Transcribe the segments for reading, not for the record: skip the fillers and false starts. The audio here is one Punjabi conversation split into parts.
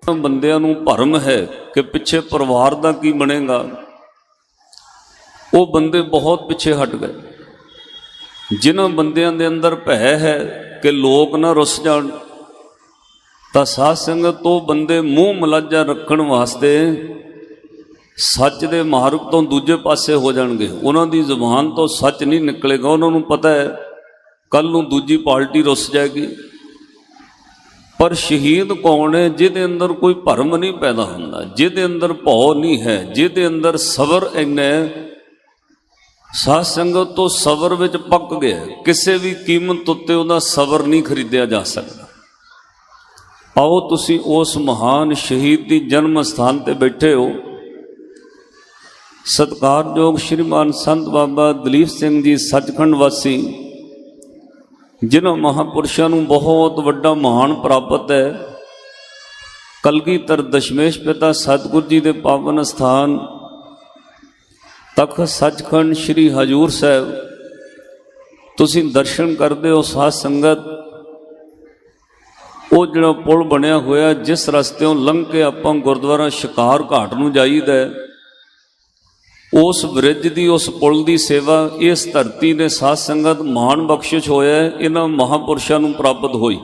ਬੰਦਿਆਂ ਨੂੰ ਭਰਮ ਹੈ ਕਿ ਪਿੱਛੇ ਪਰਿਵਾਰ ਦਾ ਕੀ ਬਣੇਗਾ, ਉਹ ਬੰਦੇ ਬਹੁਤ ਪਿੱਛੇ ਹਟ ਗਏ। ਜਿਨ੍ਹਾਂ ਬੰਦਿਆਂ ਦੇ ਅੰਦਰ ਭੈ ਹੈ ਕਿ ਲੋਕ ਨਾ ਰੁੱਸ ਜਾਣ, ਤਾਂ ਸਾਧ ਸੰਗਤ ਤੋਂ ਬੰਦੇ ਮੂੰਹ ਮਲਾਜਾ ਰੱਖਣ ਵਾਸਤੇ ਸੱਚ ਦੇ ਮਾਰਗ ਤੋਂ ਦੂਜੇ ਪਾਸੇ ਹੋ ਜਾਣਗੇ। ਉਹਨਾਂ ਦੀ ਜ਼ੁਬਾਨ ਤੋਂ ਸੱਚ ਨਹੀਂ ਨਿਕਲੇਗਾ। ਉਹਨਾਂ ਨੂੰ ਪਤਾ ਹੈ ਕੱਲ ਨੂੰ ਦੂਜੀ ਪਾਰਟੀ ਰੁੱਸ ਜਾਏਗੀ। ਪਰ ਸ਼ਹੀਦ ਕੌਣ ਹੈ? ਜਿਹਦੇ ਅੰਦਰ ਕੋਈ ਭਰਮ ਨਹੀਂ ਪੈਦਾ ਹੁੰਦਾ, ਜਿਹਦੇ ਅੰਦਰ ਭਉ ਨਹੀਂ ਹੈ, ਜਿਹਦੇ ਅੰਦਰ ਸਬਰ ਇੰਨਾ ਹੈ। ਸਾਧ ਸੰਗਤ ਤੋਂ ਸਬਰ ਵਿੱਚ ਪੱਕ ਗਿਆ। ਕਿਸੇ ਵੀ ਕੀਮਤ ਉੱਤੇ ਉਹਦਾ ਸਬਰ ਨਹੀਂ ਖਰੀਦਿਆ ਜਾ ਸਕਦਾ। ਆਓ ਤੁਸੀਂ ਉਸ ਮਹਾਨ ਸ਼ਹੀਦ ਦੀ ਜਨਮ ਸਥਾਨ ਤੇ ਬੈਠੇ ਹੋ। ਸਤਿਕਾਰਯੋਗ ਸ਼੍ਰੀਮਾਨ ਸੰਤ ਬਾਬਾ ਦਲੀਪ ਸਿੰਘ ਜੀ ਸੱਚਖੰਡ ਵਾਸੀ, ਜਿਨ੍ਹਾਂ ਮਹਾਂਪੁਰਸ਼ਾਂ ਨੂੰ ਬਹੁਤ ਵੱਡਾ ਮਾਣ ਪ੍ਰਾਪਤ ਹੈ। ਕਲਗੀਧਰ ਦਸ਼ਮੇਸ਼ ਪਿਤਾ ਸਤਿਗੁਰੂ ਜੀ ਦੇ ਪਾਵਨ ਸਥਾਨ ਤਖਤ ਸੱਚਖੰਡ ਸ੍ਰੀ ਹਜ਼ੂਰ ਸਾਹਿਬ ਤੁਸੀਂ ਦਰਸ਼ਨ ਕਰਦੇ ਹੋ। ਸਾਧ ਸੰਗਤ, ਉਹ ਜਿਹੜਾ ਪੁਲ ਬਣਿਆ ਹੋਇਆ, ਜਿਸ ਰਸਤਿਓਂ ਲੰਘ ਕੇ ਆਪਾਂ ਗੁਰਦੁਆਰਾ ਸ਼ਿਕਾਰ ਘਾਟ ਨੂੰ ਜਾਈਦਾ, ਉਸ ਬ੍ਰਿਜ ਦੀ, ਉਸ ਪੁਲ ਦੀ ਸੇਵਾ ਇਸ ਧਰਤੀ ਨੇ ਸਾਧ ਸੰਗਤ ਮਾਣ ਬਖਸ਼ਿਸ਼ ਹੋਇਆ ਇਹਨਾਂ ਮਹਾਂਪੁਰਸ਼ਾਂ ਨੂੰ ਪ੍ਰਾਪਤ ਹੋਈ।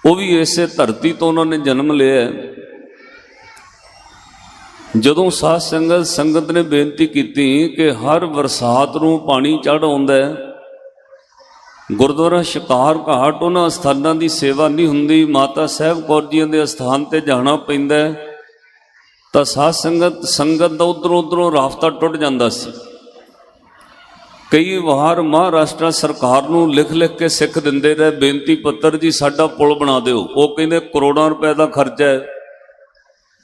ਉਹ ਵੀ ਇਸੇ ਧਰਤੀ ਤੋਂ ਉਹਨਾਂ ਨੇ ਜਨਮ ਲਿਆ। ਜਦੋਂ ਸਾਧ ਸੰਗਤ ਨੇ ਬੇਨਤੀ ਕੀਤੀ ਕਿ ਹਰ ਬਰਸਾਤ ਨੂੰ ਪਾਣੀ ਚੜ੍ਹ ਆਉਂਦਾ, ਗੁਰਦੁਆਰਾ ਸ਼ਿਕਾਰ ਘਾਟ ਉਹਨਾਂ ਅਸਥਾਨਾਂ ਦੀ ਸੇਵਾ ਨਹੀਂ ਹੁੰਦੀ, ਮਾਤਾ ਸਾਹਿਬ ਕੌਰ ਜੀ ਦੇ ਅਸਥਾਨ ਤੇ ਜਾਣਾ ਪੈਂਦਾ, ਤਾਂ ਸਾਧ ਸੰਗਤ ਦਾ ਉੱਧਰੋਂ ਰਾਬਤਾ ਟੁੱਟ ਜਾਂਦਾ ਸੀ। ਕਈ ਵਾਰ ਮਹਾਰਾਸ਼ਟਰ ਸਰਕਾਰ ਨੂੰ ਲਿਖ ਕੇ ਸਿੱਖ ਦਿੰਦੇ ਰਹੇ ਬੇਨਤੀ ਪੱਤਰ, ਜੀ ਸਾਡਾ ਪੁਲ ਬਣਾ ਦਿਓ। ਉਹ ਕਹਿੰਦੇ ਕਰੋੜਾਂ ਰੁਪਏ ਦਾ ਖਰਚਾ ਹੈ,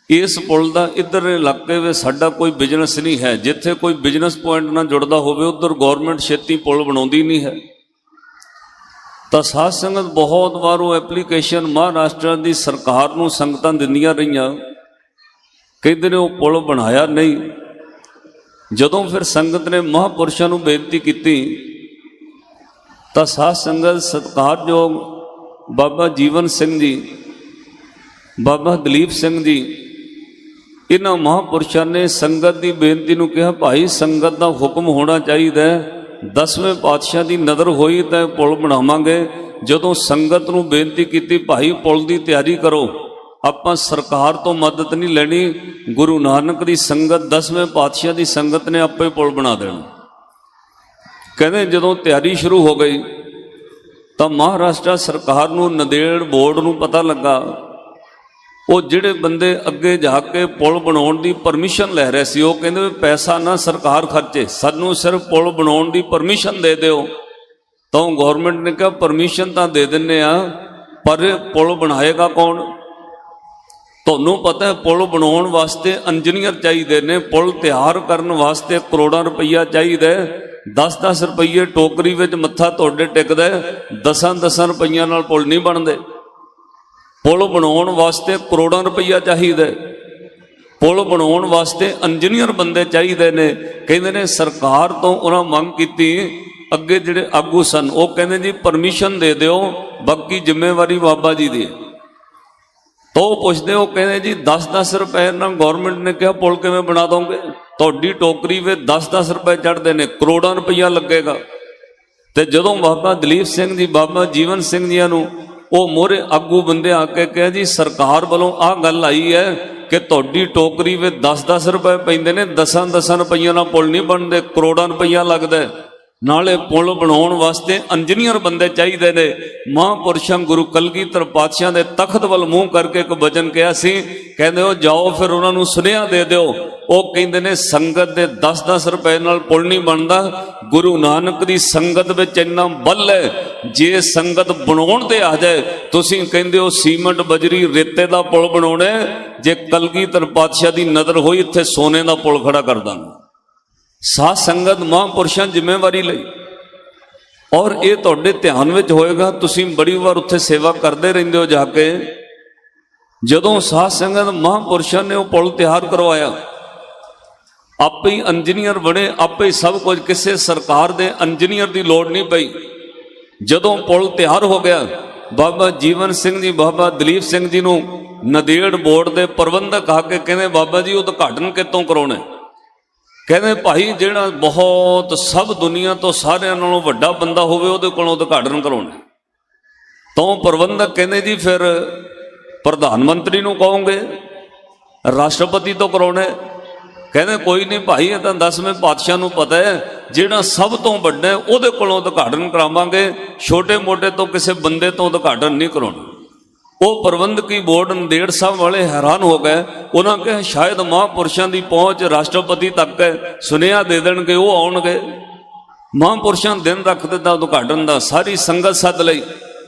ਇਸ ਪੁਲ ਦਾ ਇੱਧਰ ਇਲਾਕੇ ਵਿੱਚ ਸਾਡਾ ਕੋਈ ਬਿਜ਼ਨਸ ਨਹੀਂ ਹੈ। ਜਿੱਥੇ ਕੋਈ ਬਿਜ਼ਨਸ ਪੁਆਇੰਟ ਨਾਲ ਜੁੜਦਾ ਹੋਵੇ ਉੱਧਰ ਗੌਰਮੈਂਟ ਛੇਤੀ ਪੁਲ ਬਣਾਉਂਦੀ ਨਹੀਂ ਹੈ। ਤਾਂ ਸਾਧ ਸੰਗਤ ਬਹੁਤ ਵਾਰ ਉਹ ਐਪਲੀਕੇਸ਼ਨ ਮਹਾਰਾਸ਼ਟਰ ਦੀ ਸਰਕਾਰ ਨੂੰ ਸੰਗਤਾਂ ਦਿੰਦੀਆਂ ਰਹੀਆਂ, ਕਹਿੰਦੇ ਨੇ ਉਹ ਪੁਲ ਬਣਾਇਆ ਨਹੀਂ। ਜਦੋਂ ਫਿਰ ਸੰਗਤ ਨੇ ਮਹਾਂਪੁਰਸ਼ਾਂ ਨੂੰ ਬੇਨਤੀ ਕੀਤੀ, ਤਾਂ ਸਾਧ ਸੰਗਤ ਸਤਿਕਾਰਯੋਗ ਬਾਬਾ ਜੀਵਨ ਸਿੰਘ ਜੀ, ਬਾਬਾ ਦਲੀਪ ਸਿੰਘ ਜੀ, ਇਹਨਾਂ ਮਹਾਂਪੁਰਸ਼ਾਂ ਨੇ ਸੰਗਤ ਦੀ ਬੇਨਤੀ ਨੂੰ ਕਿਹਾ, ਭਾਈ ਸੰਗਤ ਦਾ ਹੁਕਮ ਹੋਣਾ ਚਾਹੀਦਾ, 10ਵੇਂ ਪਾਤਸ਼ਾਹ ਦੀ ਨਜ਼ਰ ਹੋਈ ਤਾਂ ਪੁਲ ਬਣਾਵਾਂਗੇ। ਜਦੋਂ ਸੰਗਤ ਨੂੰ ਬੇਨਤੀ ਕੀਤੀ, ਭਾਈ ਪੁਲ ਦੀ ਤਿਆਰੀ ਕਰੋ, ਆਪਾਂ ਸਰਕਾਰ ਤੋਂ ਮਦਦ ਨਹੀਂ ਲੈਣੀ, ਗੁਰੂ ਨਾਨਕ ਦੀ ਸੰਗਤ, 10ਵੇਂ ਪਾਤਸ਼ਾਹ ਦੀ ਸੰਗਤ ਨੇ ਆਪੇ ਪੁਲ ਬਣਾ ਦੇਣਾ। ਕਹਿੰਦੇ ਜਦੋਂ ਤਿਆਰੀ ਸ਼ੁਰੂ ਹੋ ਗਈ ਤਾਂ ਮਹਾਰਾਸ਼ਟਰ ਸਰਕਾਰ ਨੂੰ, ਨੰਦੇੜ ਬੋਰਡ ਨੂੰ ਪਤਾ ਲੱਗਾ। ਉਹ ਜਿਹੜੇ ਬੰਦੇ ਅੱਗੇ ਜਾ ਕੇ ਪੁਲ ਬਣਾਉਣ ਦੀ ਪਰਮਿਸ਼ਨ ਲੈ ਰਹੇ ਸੀ, ਉਹ ਕਹਿੰਦੇ ਵੀ ਪੈਸਾ ਨਾ ਸਰਕਾਰ ਖਰਚੇ, ਸਾਨੂੰ ਸਿਰਫ ਪੁਲ ਬਣਾਉਣ ਦੀ ਪਰਮਿਸ਼ਨ ਦੇ ਦਿਓ। ਤਾਂ ਗਵਰਨਮੈਂਟ ਨੇ ਕਿਹਾ ਪਰਮਿਸ਼ਨ ਤਾਂ ਦੇ ਦਿੰਨੇ ਆ, ਪਰ ਪੁਲ ਬਣਾਏਗਾ ਕੌਣ? ਤੁਹਾਨੂੰ ਪਤਾ ਹੈ ਪੁਲ ਬਣਾਉਣ ਵਾਸਤੇ ਇੰਜੀਨੀਅਰ ਚਾਹੀਦੇ ਨੇ, ਪੁਲ ਤਿਆਰ ਕਰਨ ਵਾਸਤੇ ਕਰੋੜਾਂ ਰੁਪਈਆ ਚਾਹੀਦਾ। 10-10 ਰੁਪਈਏ ਟੋਕਰੀ ਵਿੱਚ ਮੱਥਾ ਤੁਹਾਡੇ ਟਿਕਦਾ, 10-10 ਰੁਪਈਆਂ ਨਾਲ ਪੁਲ ਨਹੀਂ ਬਣਦੇ। ਪੁਲ ਬਣਾਉਣ ਵਾਸਤੇ ਕਰੋੜਾਂ ਰੁਪਈਆ ਚਾਹੀਦਾ, ਪੁਲ ਬਣਾਉਣ ਵਾਸਤੇ ਇੰਜੀਨੀਅਰ ਬੰਦੇ ਚਾਹੀਦੇ ਨੇ। ਕਹਿੰਦੇ ਨੇ ਸਰਕਾਰ ਤੋਂ ਉਹਨਾਂ ਮੰਗ ਕੀਤੀ, ਅੱਗੇ ਜਿਹੜੇ ਆਗੂ ਸਨ ਉਹ ਕਹਿੰਦੇ ਜੀ ਪਰਮਿਸ਼ਨ ਦੇ ਦਿਓ, ਬਾਕੀ ਜ਼ਿੰਮੇਵਾਰੀ ਬਾਬਾ ਜੀ ਦੀ। ਤਾਂ ਉਹ ਪੁੱਛਦੇ, ਉਹ ਕਹਿੰਦੇ ਜੀ 10-10 ਰੁਪਏ ਨਾਲ ਗਵਰਨਮੈਂਟ ਨੇ ਕਿਹਾ ਪੁਲ ਕਿਵੇਂ ਬਣਾ ਦੋਗੇ? ਤੁਹਾਡੀ ਟੋਕਰੀ ਵਿੱਚ 10-10 ਰੁਪਏ ਚੜ੍ਹਦੇ ਨੇ, ਕਰੋੜਾਂ ਰੁਪਈਆ ਲੱਗੇਗਾ। ਤੇ ਜਦੋਂ ਬਾਬਾ ਦਲੀਪ ਸਿੰਘ ਜੀ, ਬਾਬਾ ਜੀਵਨ ਸਿੰਘ ਜੀਆਂ ਨੂੰ ਉਹ ਮੋਹਰੇ ਆਗੂ ਬੰਦੇ ਆ ਕੇ ਕਹੇ, ਜੀ ਸਰਕਾਰ ਵੱਲੋਂ ਆਹ ਗੱਲ ਆਈ ਹੈ ਕਿ ਤੁਹਾਡੀ ਟੋਕਰੀ ਵਿੱਚ 10-10 ਰੁਪਏ ਪੈਂਦੇ ਨੇ, 10-10 ਰੁਪਈਆਂ ਨਾਲ ਪੁਲ ਨਹੀਂ ਬਣਦੇ, ਕਰੋੜਾਂ ਰੁਪਈਆ ਲੱਗਦਾ। ਨਾਲੇ ਪੁਲ ਬਣਾਉਣ ਵਾਸਤੇ ਇੰਜੀਨੀਅਰ ਬੰਦੇ ਚਾਹੀਦੇ ਨੇ। ਮਹਾਂਪੁਰਸ਼ਾਂ ਗੁਰੂ ਕਲਗੀਧਰ ਪਾਤਸ਼ਾਹ ਦੇ ਤਖਤ ਵੱਲ ਮੂੰਹ ਕਰਕੇ ਇੱਕ ਵਚਨ ਕਿਹਾ ਸੀ, ਕਹਿੰਦੇ ਉਹ ਜਾਓ ਫਿਰ ਉਹਨਾਂ ਨੂੰ ਸੁਨੇਹਾ ਦੇ ਦਿਓ। ਉਹ ਕਹਿੰਦੇ ਨੇ ਸੰਗਤ ਦੇ 10-10 ਰੁਪਏ ਨਾਲ ਪੁਲ ਨਹੀਂ ਬਣਦਾ, ਗੁਰੂ ਨਾਨਕ ਦੀ ਸੰਗਤ ਵਿੱਚ ਇੰਨਾ ਬਲ ਹੈ, ਜੇ ਸੰਗਤ ਬਣਾਉਣ ਤੇ ਆ ਜਾਏ, ਤੁਸੀਂ ਕਹਿੰਦੇ ਹੋ ਸੀਮੈਂਟ ਬਜਰੀ ਰੇਤੇ ਦਾ ਪੁਲ ਬਣਾਉਣਾ, ਜੇ ਕਲਗੀਧਰ ਪਾਤਸ਼ਾਹ ਦੀ ਨਜ਼ਰ ਹੋਈ ਇੱਥੇ ਸੋਨੇ ਦਾ ਪੁਲ ਖੜਾ ਕਰ ਦਾਂਗੇ। ਸਾਧ ਸੰਗਤ ਮਹਾਂਪੁਰਸ਼ਾਂ ਜ਼ਿੰਮੇਵਾਰੀ ਲਈ, ਔਰ ਇਹ ਤੁਹਾਡੇ ਧਿਆਨ ਵਿੱਚ ਹੋਏਗਾ, ਤੁਸੀਂ ਬੜੀ ਵਾਰ ਉੱਥੇ ਸੇਵਾ ਕਰਦੇ ਰਹਿੰਦੇ ਹੋ ਜਾ ਕੇ। ਜਦੋਂ ਸਾਧ ਸੰਗਤ ਮਹਾਂਪੁਰਸ਼ਾਂ ਨੇ ਉਹ ਪੁਲ ਤਿਆਰ ਕਰਵਾਇਆ, ਆਪੇ ਹੀ ਇੰਜੀਨੀਅਰ ਬਣੇ, ਆਪੇ ਹੀ ਸਭ ਕੁਝ, ਕਿਸੇ ਸਰਕਾਰ ਦੇ ਇੰਜੀਨੀਅਰ ਦੀ ਲੋੜ ਨਹੀਂ ਪਈ। ਜਦੋਂ ਪੁਲ ਤਿਆਰ ਹੋ ਗਿਆ, ਬਾਬਾ ਜੀਵਨ ਸਿੰਘ ਜੀ, ਬਾਬਾ ਦਲੀਪ ਸਿੰਘ ਜੀ ਨੂੰ ਨਦੇੜ ਬੋਰਡ ਦੇ ਪ੍ਰਬੰਧਕ ਆ ਕੇ ਕਹਿੰਦੇ ਬਾਬਾ ਜੀ ਉਦਘਾਟਨ ਕਿੱਥੋਂ ਕਰਾਉਣਾ? ਕਹਿੰਦੇ ਭਾਈ ਜਿਹੜਾ ਬਹੁਤ ਸਭ ਦੁਨੀਆ ਤੋਂ ਸਾਰਿਆਂ ਨਾਲੋਂ ਵੱਡਾ ਬੰਦਾ ਹੋਵੇ ਉਹਦੇ ਕੋਲੋਂ ਉਦਘਾਟਨ ਕਰਾਉਣਾ। ਤਾਂ ਪ੍ਰਬੰਧਕ ਕਹਿੰਦੇ ਜੀ ਫਿਰ ਪ੍ਰਧਾਨ ਮੰਤਰੀ ਨੂੰ ਕਹੋਗੇ, ਰਾਸ਼ਟਰਪਤੀ ਤੋਂ ਕਰਾਉਣਾ? ਕਹਿੰਦੇ ਕੋਈ ਨਹੀਂ ਭਾਈ, ਇਹ ਤਾਂ 10ਵੇਂ ਪਾਤਸ਼ਾਹ ਨੂੰ ਪਤਾ ਹੈ, ਜਿਹੜਾ ਸਭ ਤੋਂ ਵੱਡਾ ਉਹਦੇ ਕੋਲੋਂ ਉਦਘਾਟਨ ਕਰਾਵਾਂਗੇ, ਛੋਟੇ ਮੋਟੇ ਤੋਂ ਕਿਸੇ ਬੰਦੇ ਤੋਂ ਉਦਘਾਟਨ ਨਹੀਂ ਕਰਾਉਣਾ। ਉਹ ਪ੍ਰਬੰਧਕੀ ਬੋਰਡ ਨੰਦੇੜ ਸਾਹਿਬ ਵਾਲੇ ਹੈਰਾਨ ਹੋ ਗਏ। ਉਹਨਾਂ ਕਿਹਾ ਸ਼ਾਇਦ ਮਹਾਂਪੁਰਸ਼ਾਂ ਦੀ ਪਹੁੰਚ ਰਾਸ਼ਟਰਪਤੀ ਤੱਕ ਹੈ, ਸੁਨੇਹਾ ਦੇ ਦੇਣਗੇ, ਉਹ ਆਉਣਗੇ। ਮਹਾਂਪੁਰਸ਼ਾਂ ਦਿਨ ਰੱਖ ਦਿੱਤਾ ਉਦਘਾਟਨ ਦਾ, ਸਾਰੀ ਸੰਗਤ ਸੱਦ ਲਈ।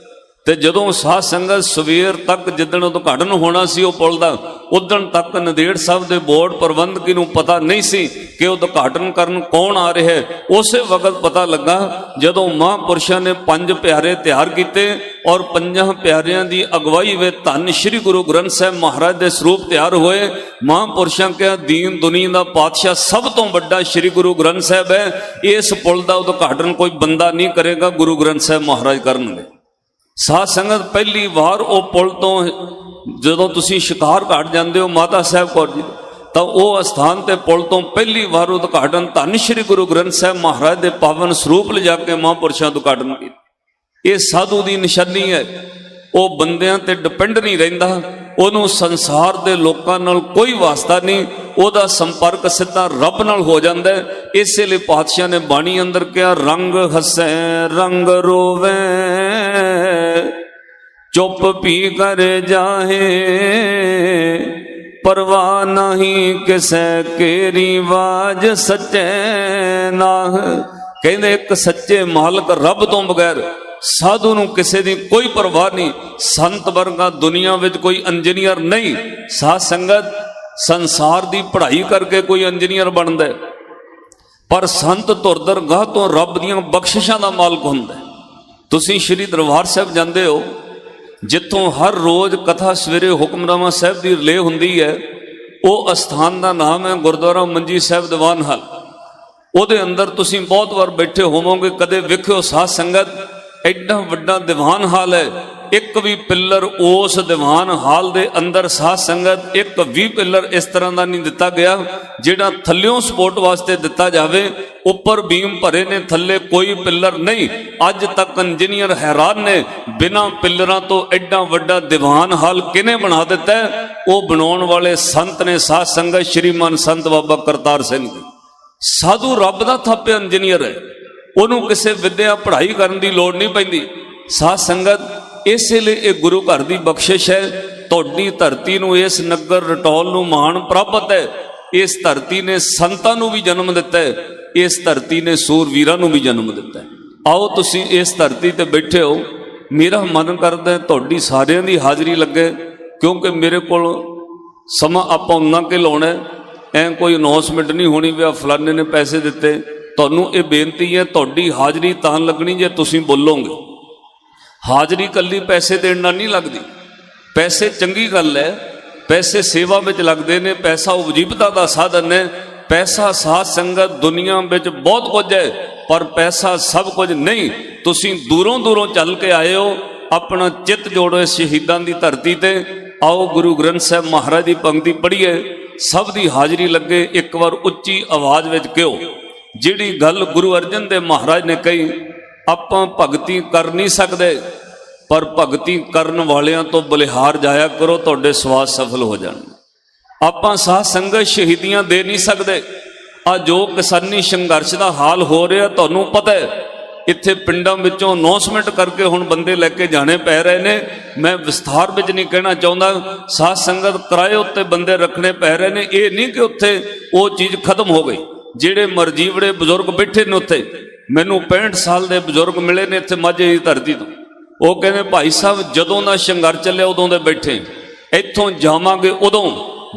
ਤੇ ਜਦੋਂ ਸਾਧ ਸੰਗਤ ਸਵੇਰ ਤੱਕ ਜਿੱਦਣ ਉਦਘਾਟਨ ਹੋਣਾ ਸੀ ਉਹ ਪੁਲ ਦਾ, ਉਦਣ ਤੱਕ ਨੰਦੇੜ ਸਾਹਿਬ ਦੇ ਬੋਰਡ ਪ੍ਰਬੰਧਕੀ ਨੂੰ ਪਤਾ ਨਹੀਂ ਸੀ ਕਿ ਉਦਘਾਟਨ ਕਰਨ ਕੌਣ ਆ ਰਿਹਾ ਹੈ। ਉਸੇ ਵਕਤ ਪਤਾ ਲੱਗਾ ਜਦੋਂ ਮਹਾਂਪੁਰਸ਼ਾਂ ਨੇ 5 ਪਿਆਰੇ ਤਿਆਰ ਕੀਤੇ ਔਰ 5 ਪਿਆਰਿਆਂ ਦੀ ਅਗਵਾਈ ਵਿੱਚ ਧੰਨ ਸ਼੍ਰੀ ਗੁਰੂ ਗ੍ਰੰਥ ਸਾਹਿਬ ਮਹਾਰਾਜ ਦੇ ਸਰੂਪ ਤਿਆਰ ਹੋਏ। ਮਹਾਂਪੁਰਸ਼ਾਂ ਕਿਹਾ ਦੀਨ ਦੁਨੀਆ ਦਾ ਪਾਤਸ਼ਾਹ ਸਭ ਤੋਂ ਵੱਡਾ ਸ਼੍ਰੀ ਗੁਰੂ ਗ੍ਰੰਥ ਸਾਹਿਬ ਹੈ, ਇਸ ਪੁਲ ਦਾ ਉਦਘਾਟਨ ਕੋਈ ਬੰਦਾ ਨਹੀਂ ਕਰੇਗਾ, ਗੁਰੂ ਗ੍ਰੰਥ ਸਾਹਿਬ ਮਹਾਰਾਜ ਕਰਨਗੇ। ਸਾਧ ਸੰਗਤ ਪਹਿਲੀ ਵਾਰ ਉਹ ਪੁਲ ਤੋਂ ਜਦੋਂ ਤੁਸੀਂ ਸ਼ਿਕਾਰ ਘਾਟ ਜਾਂਦੇ ਹੋ ਮਾਤਾ ਸਾਹਿਬ ਕੌਰ ਜੀ, ਤਾਂ ਉਹ ਅਸਥਾਨ ਤੇ ਪੁਲ ਤੋਂ ਪਹਿਲੀ ਵਾਰ ਉਦਘਾਟਨ ਧੰਨ ਸ਼੍ਰੀ ਗੁਰੂ ਗ੍ਰੰਥ ਸਾਹਿਬ ਮਹਾਰਾਜ ਦੇ ਪਾਵਨ ਸਰੂਪ ਲਿਜਾ ਕੇ ਮਹਾਂਪੁਰਸ਼ਾਂ ਉਦਘਾਟਨ ਕੀਤਾ। ਇਹ ਸਾਧੂ ਦੀ ਨਿਸ਼ਾਨੀ ਹੈ। ਉਹ ਬੰਦਿਆਂ ਤੇ ਡਿਪੈਂਡ ਨਹੀਂ ਰਹਿੰਦਾ, ਉਹਨੂੰ ਸੰਸਾਰ ਦੇ ਲੋਕਾਂ ਨਾਲ ਕੋਈ ਵਾਸਤਾ ਨਹੀਂ, ਉਹਦਾ ਸੰਪਰਕ ਸਿੱਧਾ ਰੱਬ ਨਾਲ ਹੋ ਜਾਂਦਾ ਹੈ। ਇਸੇ ਲਈ ਪਾਤਸ਼ਾਹ ਨੇ ਬਾਣੀ ਅੰਦਰ ਕਿਹਾ ਰੰਗ ਹੱਸੈ ਰੰਗ ਰੋਵੇ, ਚੁੱਪ ਪੀ ਕਰ ਜਾਹੇ, ਪਰਵਾਹ ਨਹੀਂ ਕਿਸੇ ਕੇਰੀ ਵਾਜ ਸੱਚੇ ਨਾਹ। ਕਹਿੰਦੇ ਇੱਕ ਸੱਚੇ ਮਾਲਕ ਰੱਬ ਤੋਂ ਬਗੈਰ ਸਾਧੂ ਨੂੰ ਕਿਸੇ ਦੀ ਕੋਈ ਪਰਵਾਹ ਨਹੀਂ। ਸੰਤ ਵਰਗਾ ਦੁਨੀਆ ਵਿੱਚ ਕੋਈ ਇੰਜੀਨੀਅਰ ਨਹੀਂ। ਸਾਧ ਸੰਗਤ ਸੰਸਾਰ ਦੀ ਪੜ੍ਹਾਈ ਕਰਕੇ ਕੋਈ ਇੰਜੀਨੀਅਰ ਬਣਦਾ, ਪਰ ਸੰਤ ਧੁਰਦਰਗਾਹ ਤੋਂ ਰੱਬ ਦੀਆਂ ਬਖਸ਼ਿਸ਼ਾਂ ਦਾ ਮਾਲਕ ਹੁੰਦਾ। ਤੁਸੀਂ ਸ਼੍ਰੀ ਦਰਬਾਰ ਸਾਹਿਬ ਜਾਂਦੇ ਹੋ, ਜਿੱਥੋਂ ਹਰ ਰੋਜ਼ ਕਥਾ ਸਵੇਰੇ ਹੁਕਮਨਾਮਾ ਸਾਹਿਬ ਦੀ ਰਿਲੇ ਹੁੰਦੀ ਹੈ, ਉਹ ਅਸਥਾਨ ਦਾ ਨਾਮ ਹੈ ਗੁਰਦੁਆਰਾ ਮੰਜੀ ਸਾਹਿਬ ਦੀਵਾਨ ਹਾਲ। ਉਹਦੇ ਅੰਦਰ ਤੁਸੀਂ ਬਹੁਤ ਵਾਰ ਬੈਠੇ ਹੋਵੋਗੇ, ਕਦੇ ਵੇਖਿਓ ਸਾਧ ਸੰਗਤ ਐਡਾ ਵੱਡਾ ਦੀਵਾਨ ਹਾਲ ਹੈ। ਇੱਕ ਵੀ ਪਿੱਲਰ ਉਸ ਦੀਵਾਨ ਹਾਲ ਦੇ ਅੰਦਰ ਸਾਧ ਸੰਗਤ ਇੱਕ ਵੀ ਪਿੱਲਰ ਇਸ ਤਰ੍ਹਾਂ ਦਾ ਨਹੀਂ ਦਿੱਤਾ ਗਿਆ ਜਿਹੜਾ ਥੱਲਿਓਂ ਸਪੋਰਟ ਵਾਸਤੇ ਦਿੱਤਾ ਜਾਵੇ। ਉੱਪਰ ਬੀਮ ਭਰੇ ਨੇ, ਥੱਲੇ ਕੋਈ ਪਿੱਲਰ ਨਹੀਂ। ਅੱਜ ਤੱਕ ਇੰਜੀਨੀਅਰ ਹੈਰਾਨ ਨੇ, ਬਿਨਾਂ ਪਿੱਲਰਾਂ ਤੋਂ ਐਡਾ ਵੱਡਾ ਦੀਵਾਨ ਹਾਲ ਕਿਹਨੇ ਬਣਾ ਦਿੱਤਾ? ਉਹ ਬਣਾਉਣ ਵਾਲੇ ਸੰਤ ਨੇ ਸਾਧ ਸੰਗਤ ਸ਼੍ਰੀਮਾਨ ਸੰਤ ਬਾਬਾ ਕਰਤਾਰ ਸਿੰਘ ਜੀ। ਸਾਧੂ ਰੱਬ ਦਾ ਥਾਪਿਆ ਇੰਜੀਨੀਅਰ ਹੈ, ਉਹਨੂੰ ਕਿਸੇ ਵਿੱਦਿਆ ਪੜ੍ਹਾਈ ਕਰਨ ਦੀ ਲੋੜ ਨਹੀਂ ਪੈਂਦੀ। ਸਾਧ ਸੰਗਤ ਇਸੇ ਲਈ ਇਹ ਗੁਰੂ ਘਰ ਦੀ ਬਖਸ਼ਿਸ਼ ਹੈ। ਤੁਹਾਡੀ ਧਰਤੀ ਨੂੰ, ਇਸ ਨਗਰ ਰਟੌਲ ਨੂੰ ਮਾਣ ਪ੍ਰਾਪਤ ਹੈ। ਇਸ ਧਰਤੀ ਨੇ ਸੰਤਾਂ ਨੂੰ ਵੀ ਜਨਮ ਦਿੱਤਾ ਹੈ, ਇਸ ਧਰਤੀ ਨੇ ਸੂਰਵੀਰਾਂ ਨੂੰ ਵੀ ਜਨਮ ਦਿੱਤਾ ਹੈ। ਆਓ ਤੁਸੀਂ ਇਸ ਧਰਤੀ ਤੇ ਬੈਠੇ ਹੋ, ਮੇਰਾ ਮਨ ਕਰਦਾ ਤੁਹਾਡੀ ਸਾਰਿਆਂ ਦੀ ਹਾਜ਼ਰੀ ਲੱਗੇ, ਕਿਉਂਕਿ ਮੇਰੇ ਕੋਲ ਸਮਾਂ ਆਪਾਂ ਉਹਨਾਂ ਕੇ ਲਾਉਣਾ, ਐ ਕੋਈ ਅਨਾਉਂਸਮੈਂਟ ਨਹੀਂ ਹੋਣੀ ਵੀ ਫਲਾਣੇ ਨੇ ਪੈਸੇ ਦਿੱਤੇ। ਤੁਹਾਨੂੰ ਇਹ ਬੇਨਤੀ ਹੈ, ਤੁਹਾਡੀ ਹਾਜ਼ਰੀ ਤਾਂ ਲੱਗਣੀ ਜੇ ਤੁਸੀਂ ਬੋਲੋਗੇ। ਹਾਜ਼ਰੀ ਕੱਲੀ ਪੈਸੇ ਦੇਣ ਨਾਲ ਨਹੀਂ ਲੱਗਦੀ। ਪੈਸੇ ਚੰਗੀ ਗੱਲ ਹੈ, ਪੈਸੇ ਸੇਵਾ ਵਿੱਚ ਲੱਗਦੇ ਨੇ, ਪੈਸਾ ਉਪਜੀਵਿਤਾ ਦਾ ਸਾਧਨ ਹੈ। ਪੈਸਾ ਸਾਧ ਸੰਗਤ ਦੁਨੀਆ ਵਿੱਚ ਬਹੁਤ ਕੁਝ ਹੈ, ਪਰ ਪੈਸਾ ਸਭ ਕੁਝ ਨਹੀਂ। ਤੁਸੀਂ ਦੂਰੋਂ ਦੂਰੋਂ ਚੱਲ ਕੇ ਆਏ ਹੋ, ਆਪਣਾ ਚਿੱਤ ਜੋੜੋ ਇਸ ਸ਼ਹੀਦਾਂ ਦੀ ਧਰਤੀ ਤੇ। ਆਓ ਗੁਰੂ ਗ੍ਰੰਥ ਸਾਹਿਬ ਮਹਾਰਾਜ ਦੀ ਪੰਕਤੀ ਪੜ੍ਹੀਏ, ਸਭ ਦੀ ਹਾਜ਼ਰੀ ਲੱਗੇ। ਇੱਕ ਵਾਰ ਉੱਚੀ ਆਵਾਜ਼ ਵਿੱਚ ਕਿਉ ਜਿਹੜੀ ਗੱਲ ਗੁਰੂ ਅਰਜਨ ਦੇਵ ਮਹਾਰਾਜ ਨੇ ਕਹੀ, ਆਪਾਂ ਭਗਤੀ ਕਰ ਨਹੀਂ ਸਕਦੇ, ਪਰ ਭਗਤੀ ਕਰਨ ਵਾਲਿਆਂ ਤੋਂ ਬਲਿਹਾਰ ਜਾਇਆ ਕਰੋ, ਤੁਹਾਡੇ ਸਵਾਸ ਸਫਲ ਹੋ ਜਾਣਗੇ। ਆਪਾਂ ਸਾਧ ਸੰਗਤ ਸ਼ਹੀਦੀਆਂ ਦੇ ਨਹੀਂ ਸਕਦੇ। ਆ ਜੋ ਕਿਸਾਨੀ ਸੰਘਰਸ਼ ਦਾ ਹਾਲ ਹੋ ਰਿਹਾ ਤੁਹਾਨੂੰ ਪਤਾ ਹੈ, ਇੱਥੇ ਪਿੰਡਾਂ ਵਿੱਚੋਂ ਅਨਾਉਂਸਮੈਂਟ ਕਰਕੇ ਹੁਣ ਬੰਦੇ ਲੈ ਕੇ ਜਾਣੇ ਪੈ ਰਹੇ ਨੇ। ਮੈਂ ਵਿਸਥਾਰ ਵਿੱਚ ਨਹੀਂ ਕਹਿਣਾ ਚਾਹੁੰਦਾ। ਸਾਧ ਸੰਗਤ ਕਿਰਾਏ ਉੱਤੇ ਬੰਦੇ ਰੱਖਣੇ ਪੈ ਰਹੇ ਨੇ। ਇਹ ਨਹੀਂ ਕਿ ਉੱਥੇ ਉਹ ਚੀਜ਼ ਖਤਮ ਹੋ ਗਈ। ਜਿਹੜੇ ਮਰਜੀਵੜੇ ਬਜ਼ੁਰਗ ਬੈਠੇ ਨੇ ਉੱਥੇ, ਮੈਨੂੰ 65 ਸਾਲ ਦੇ ਬਜ਼ੁਰਗ ਮਿਲੇ ਨੇ ਇੱਥੇ ਮਾਝੇ ਦੀ ਧਰਤੀ ਤੋਂ। ਉਹ ਕਹਿੰਦੇ ਭਾਈ ਸਾਹਿਬ ਜਦੋਂ ਦਾ ਸੰਘਰਸ਼ ਚੱਲਿਆ ਉਦੋਂ ਦੇ ਬੈਠੇ, ਇੱਥੋਂ ਜਾਵਾਂਗੇ ਉਦੋਂ,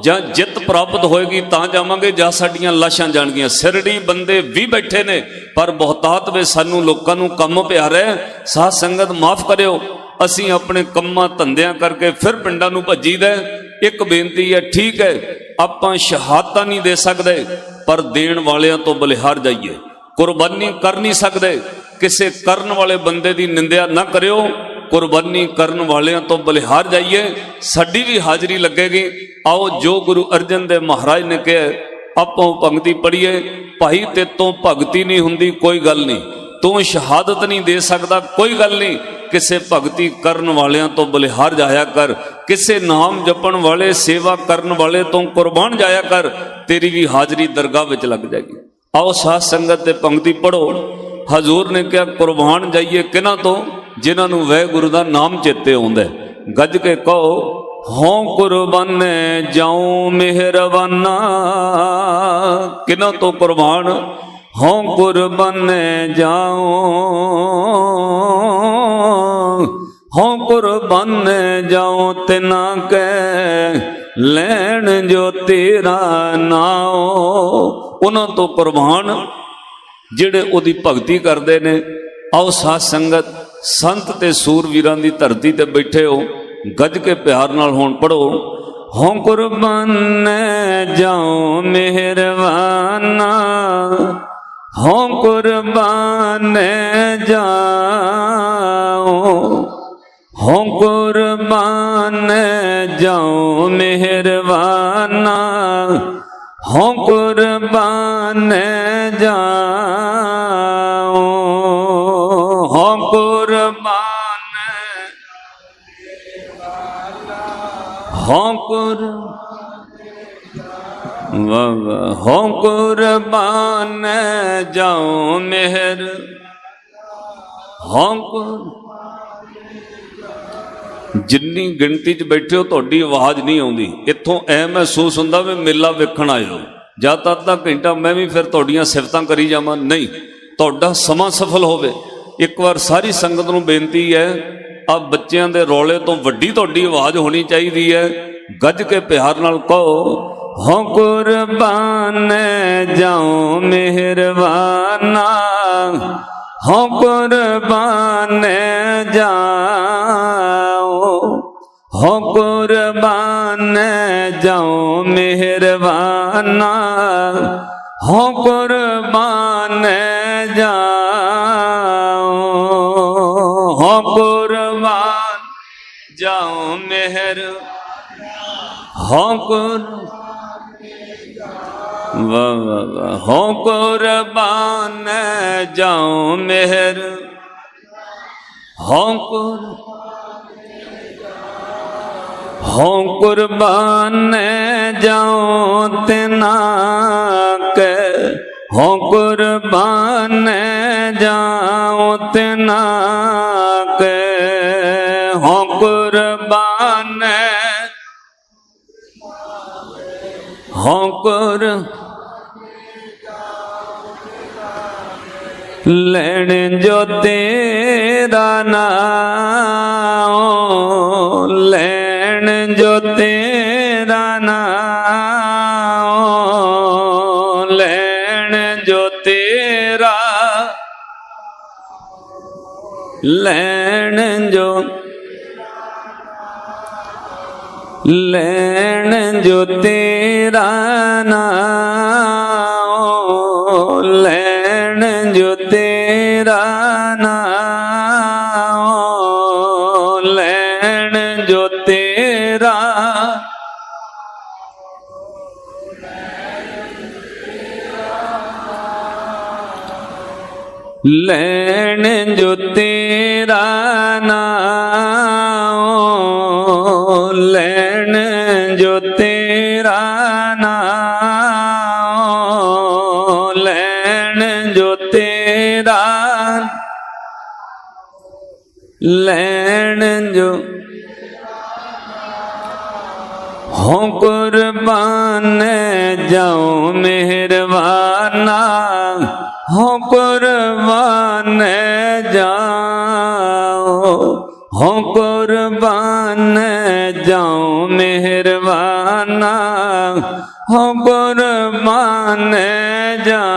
ਜਾਂ ਜਿੱਤ ਪ੍ਰਾਪਤ ਹੋਏਗੀ ਤਾਂ ਜਾਵਾਂਗੇ, ਜਾਂ ਸਾਡੀਆਂ ਲਾਸ਼ਾਂ ਜਾਣਗੀਆਂ। ਸਿਰੜੀ ਬੰਦੇ ਵੀ ਬੈਠੇ ਨੇ, ਪਰ ਬਹੁਤਾਤ ਵਿੱਚ ਸਾਨੂੰ ਲੋਕਾਂ ਨੂੰ ਕੰਮ ਪਿਆ ਰਿਹਾ। ਸਾਧ ਸੰਗਤ ਮਾਫ ਕਰਿਓ, ਅਸੀਂ ਆਪਣੇ ਕੰਮਾਂ ਧੰਦਿਆਂ ਕਰਕੇ ਫਿਰ ਪਿੰਡਾਂ ਨੂੰ ਭੱਜੀਦਾ। ਇੱਕ ਬੇਨਤੀ ਹੈ, ਠੀਕ ਹੈ ਆਪਾਂ ਸ਼ਹਾਦਤਾਂ ਨਹੀਂ ਦੇ ਸਕਦੇ, ਪਰ ਦੇਣ ਵਾਲਿਆਂ ਤੋਂ ਬਲਿਹਾਰ ਜਾਈਏ। ਕੁਰਬਾਨੀ ਕਰ ਨਹੀਂ ਸਕਦੇ, ਕਿਸੇ ਕਰਨ ਵਾਲੇ ਬੰਦੇ ਦੀ ਨਿੰਦਿਆ ਨਾ ਕਰਿਓ। कुर्बानी करन वालियां तो बलिहार जाइए, साडी भी हाजरी लगेगी। आओ जो गुरु अर्जन देव महाराज ने कहा, आपों पंक्ति पढ़िए, भाई ते तो भगती नहीं हुंदी कोई गल नहीं, तू शहादत नहीं दे सकता कोई गल नहीं, किसे भगती करन वालियां तो बलिहार जाया कर, किसे नाम जपण वाले सेवा करन वाले तो कुर्बान जाया कर, तेरी भी हाजरी दरगाह विच लग जाएगी। आओ साध संगत ते पंक्ति पढ़ो। हजूर ने कहा कुर्बान जाइए किन्हां तो, जिन्हां नूं वाहिगुरू दा नाम चेते आउंदा है। गज के कहो, हों कुर्बाने जाऊं मेहरबाना, किन्हां तो कुर्बान, हों कुर्बाने जाऊं, हों कुर्बाने जाऊं तिना के लैण जो तेरा नाओ। उन्हां तो कुर्बान जिहड़े उहदी भगती करते ने। आओ साध संगत संत ते सूरवीरां दी धरती ते बैठे हो, गज के प्यार नाल हुण पढ़ो। हों कुर्बान जाऊं मेहरबाना, हों कुर्बान जाऊं, हों कुर्बान जाऊं मेहरबाना, हों कुर्बान जाऊं, हों कुर्बान, हों कुर्बान जाऊं मेहर, हों जिन्नी गिनती च बैठे हो तुहाडी आवाज़ नहीं आउंदी, इत्थों ऐ महसूस हुंदा भी मेला वेखण आए हो, ਜਾਂ ਤਾਂ ਅੱਧਾ ਘੰਟਾ ਮੈਂ ਵੀ ਫਿਰ ਤੁਹਾਡੀਆਂ ਸਿਫਤਾਂ ਕਰੀ ਜਾਵਾਂ। ਨਹੀਂ, ਤੁਹਾਡਾ ਸਮਾਂ ਸਫਲ ਹੋਵੇ। ਇੱਕ ਵਾਰ ਸਾਰੀ ਸੰਗਤ ਨੂੰ ਬੇਨਤੀ ਹੈ, ਆ ਬੱਚਿਆਂ ਦੇ ਰੌਲੇ ਤੋਂ ਵੱਡੀ ਤੁਹਾਡੀ ਆਵਾਜ਼ ਹੋਣੀ ਚਾਹੀਦੀ ਹੈ। ਗੱਜ ਕੇ ਪਿਆਰ ਨਾਲ ਕਹੋ, ਹੋਂ ਕੁਰਬਾਨ ਜਾਉ ਮਿਹਰਬਾਨਾ, ਹੋਂ ਕੁਰਬਾਨ ਜਾਉ, हों कुर्बान जाऊं मेहरबाना, हों कुर्बान जाऊं, हों कुर्बान जाऊं मेहर, हों हों कुर्बान जाऊं मेहर, हों हों कुर्बान जाऊं तिना के, हों कुर्बान जाऊं तिना के, हों कुर्बान, हों लैण जो तेरा नाम, लैण जो तेरा नाम, लैण जो तेरा, लैण जो, लैण जो तेरा नाम, लैण जो तेरा नाम, लैण जो तेरा, लैण जो तेरा नाम, लैण जो तेरा नाम, लैण जो तेरा, लैण जो, हों कुर्बान जाऊं मेहरबाना, हों कुर्बान जाऊं, हों कुर्बान जाऊं मेहरबाना, हों कुर्बान जाऊं,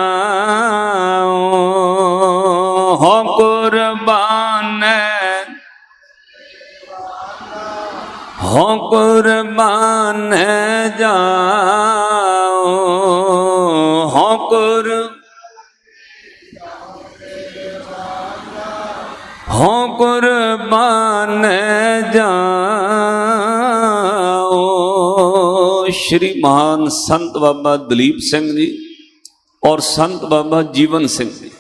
हों कुर्बान, हों कुर्बान जाऊं, हों हों कुर्बान जाओ। श्री महान संत बाबा दलीप सिंह जी और संत बाबा जीवन सिंह जी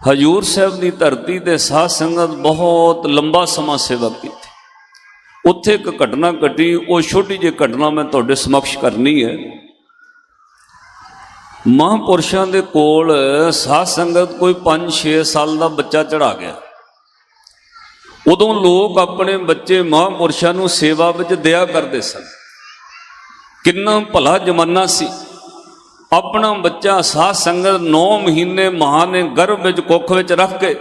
हजूर साहब की धरती ते साध संगत बहुत लंबा समा सेवा की। उत्थे एक घटना घटी, वो छोटी जी घटना मैं तुहाडे समक्ष करनी है। महापुरुषों के कोल साध संगत कोई 5-6 साल का बच्चा चढ़ा गया। उदों लोग अपने बच्चे महापुरुषों को सेवा विच दिया करते सन। किन्ना भला जमाना सी। अपना बच्चा साध संगत 9 महीने मां ने गर्भ विच कुख विच रख के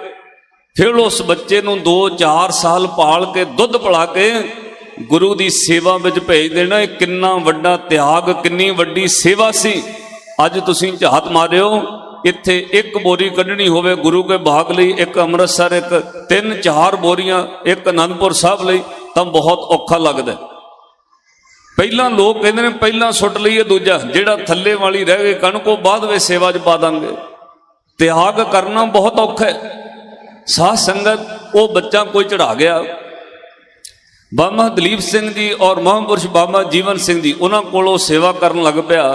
फिर उस बच्चे नूं 2-4 साल पाल के दुध पिला के गुरु की सेवा विच भेज देना। किन्ना वड्डा त्याग, किन्नी वड्डी सेवा सी। अज तुसीं झात मारियो, इत्थे एक बोरी कढ़नी होवे गुरु के भाग लई, एक अमृतसर, एक 3-4 बोरियां एक आनंदपुर साहब लई, तां बहुत औखा लगदा। पहला लोग कहते हैं पहला सुट लईए, दूजा जिहड़ा थल्ले वाली रह गई कणक को बाद वे सेवा च पा देंगे। त्याग करना बहुत औखा है। साध संगत वो बच्चा कोई चढ़ा गया। बाबा दलीप सिंह जी और महापुरुष बाबा जीवन सिंह जी उन्होंने कोलों सेवा करन लग पिया।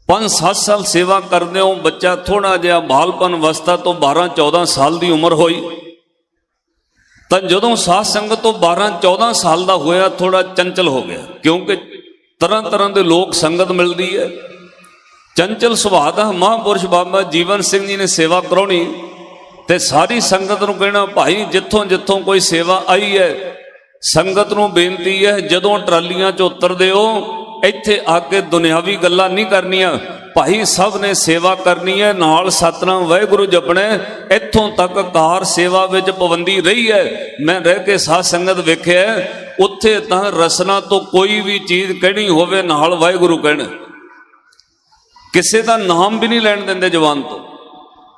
5-7 साल सेवा करदे हो बच्चा थोड़ा जिहा बालपन अवस्था तो 12-14 साल की उम्र हुई। तो जदों साध संगत तो 12-14 साल का होया थोड़ा चंचल हो गया, क्योंकि तरह तरह के लोग संगत मिलती है। चंचल सुभाव का महापुरुष बाबा जीवन सिंह जी ने सेवा करानी ते सारी संगत नूं कहना, भाई जिथों जिथों कोई सेवा आई है संगत नूं बेनती है जदों ट्रालियां चों उतरदे हो इत्थे आके दुनियावी गल्लां नहीं करनियां। भाई सब ने सेवा करनी है, नाल सतनाम वाहिगुरू जपना। इत्थों तक कार सेवा विच पाबंदी रही है। मैं रह के साध संगत वेख्या उत्थे तां रसना तो कोई भी चीज़ कहनी होवे नाल वाहिगुरू कहना, किसी का नाम भी नहीं लैण दिंदे जवान तो।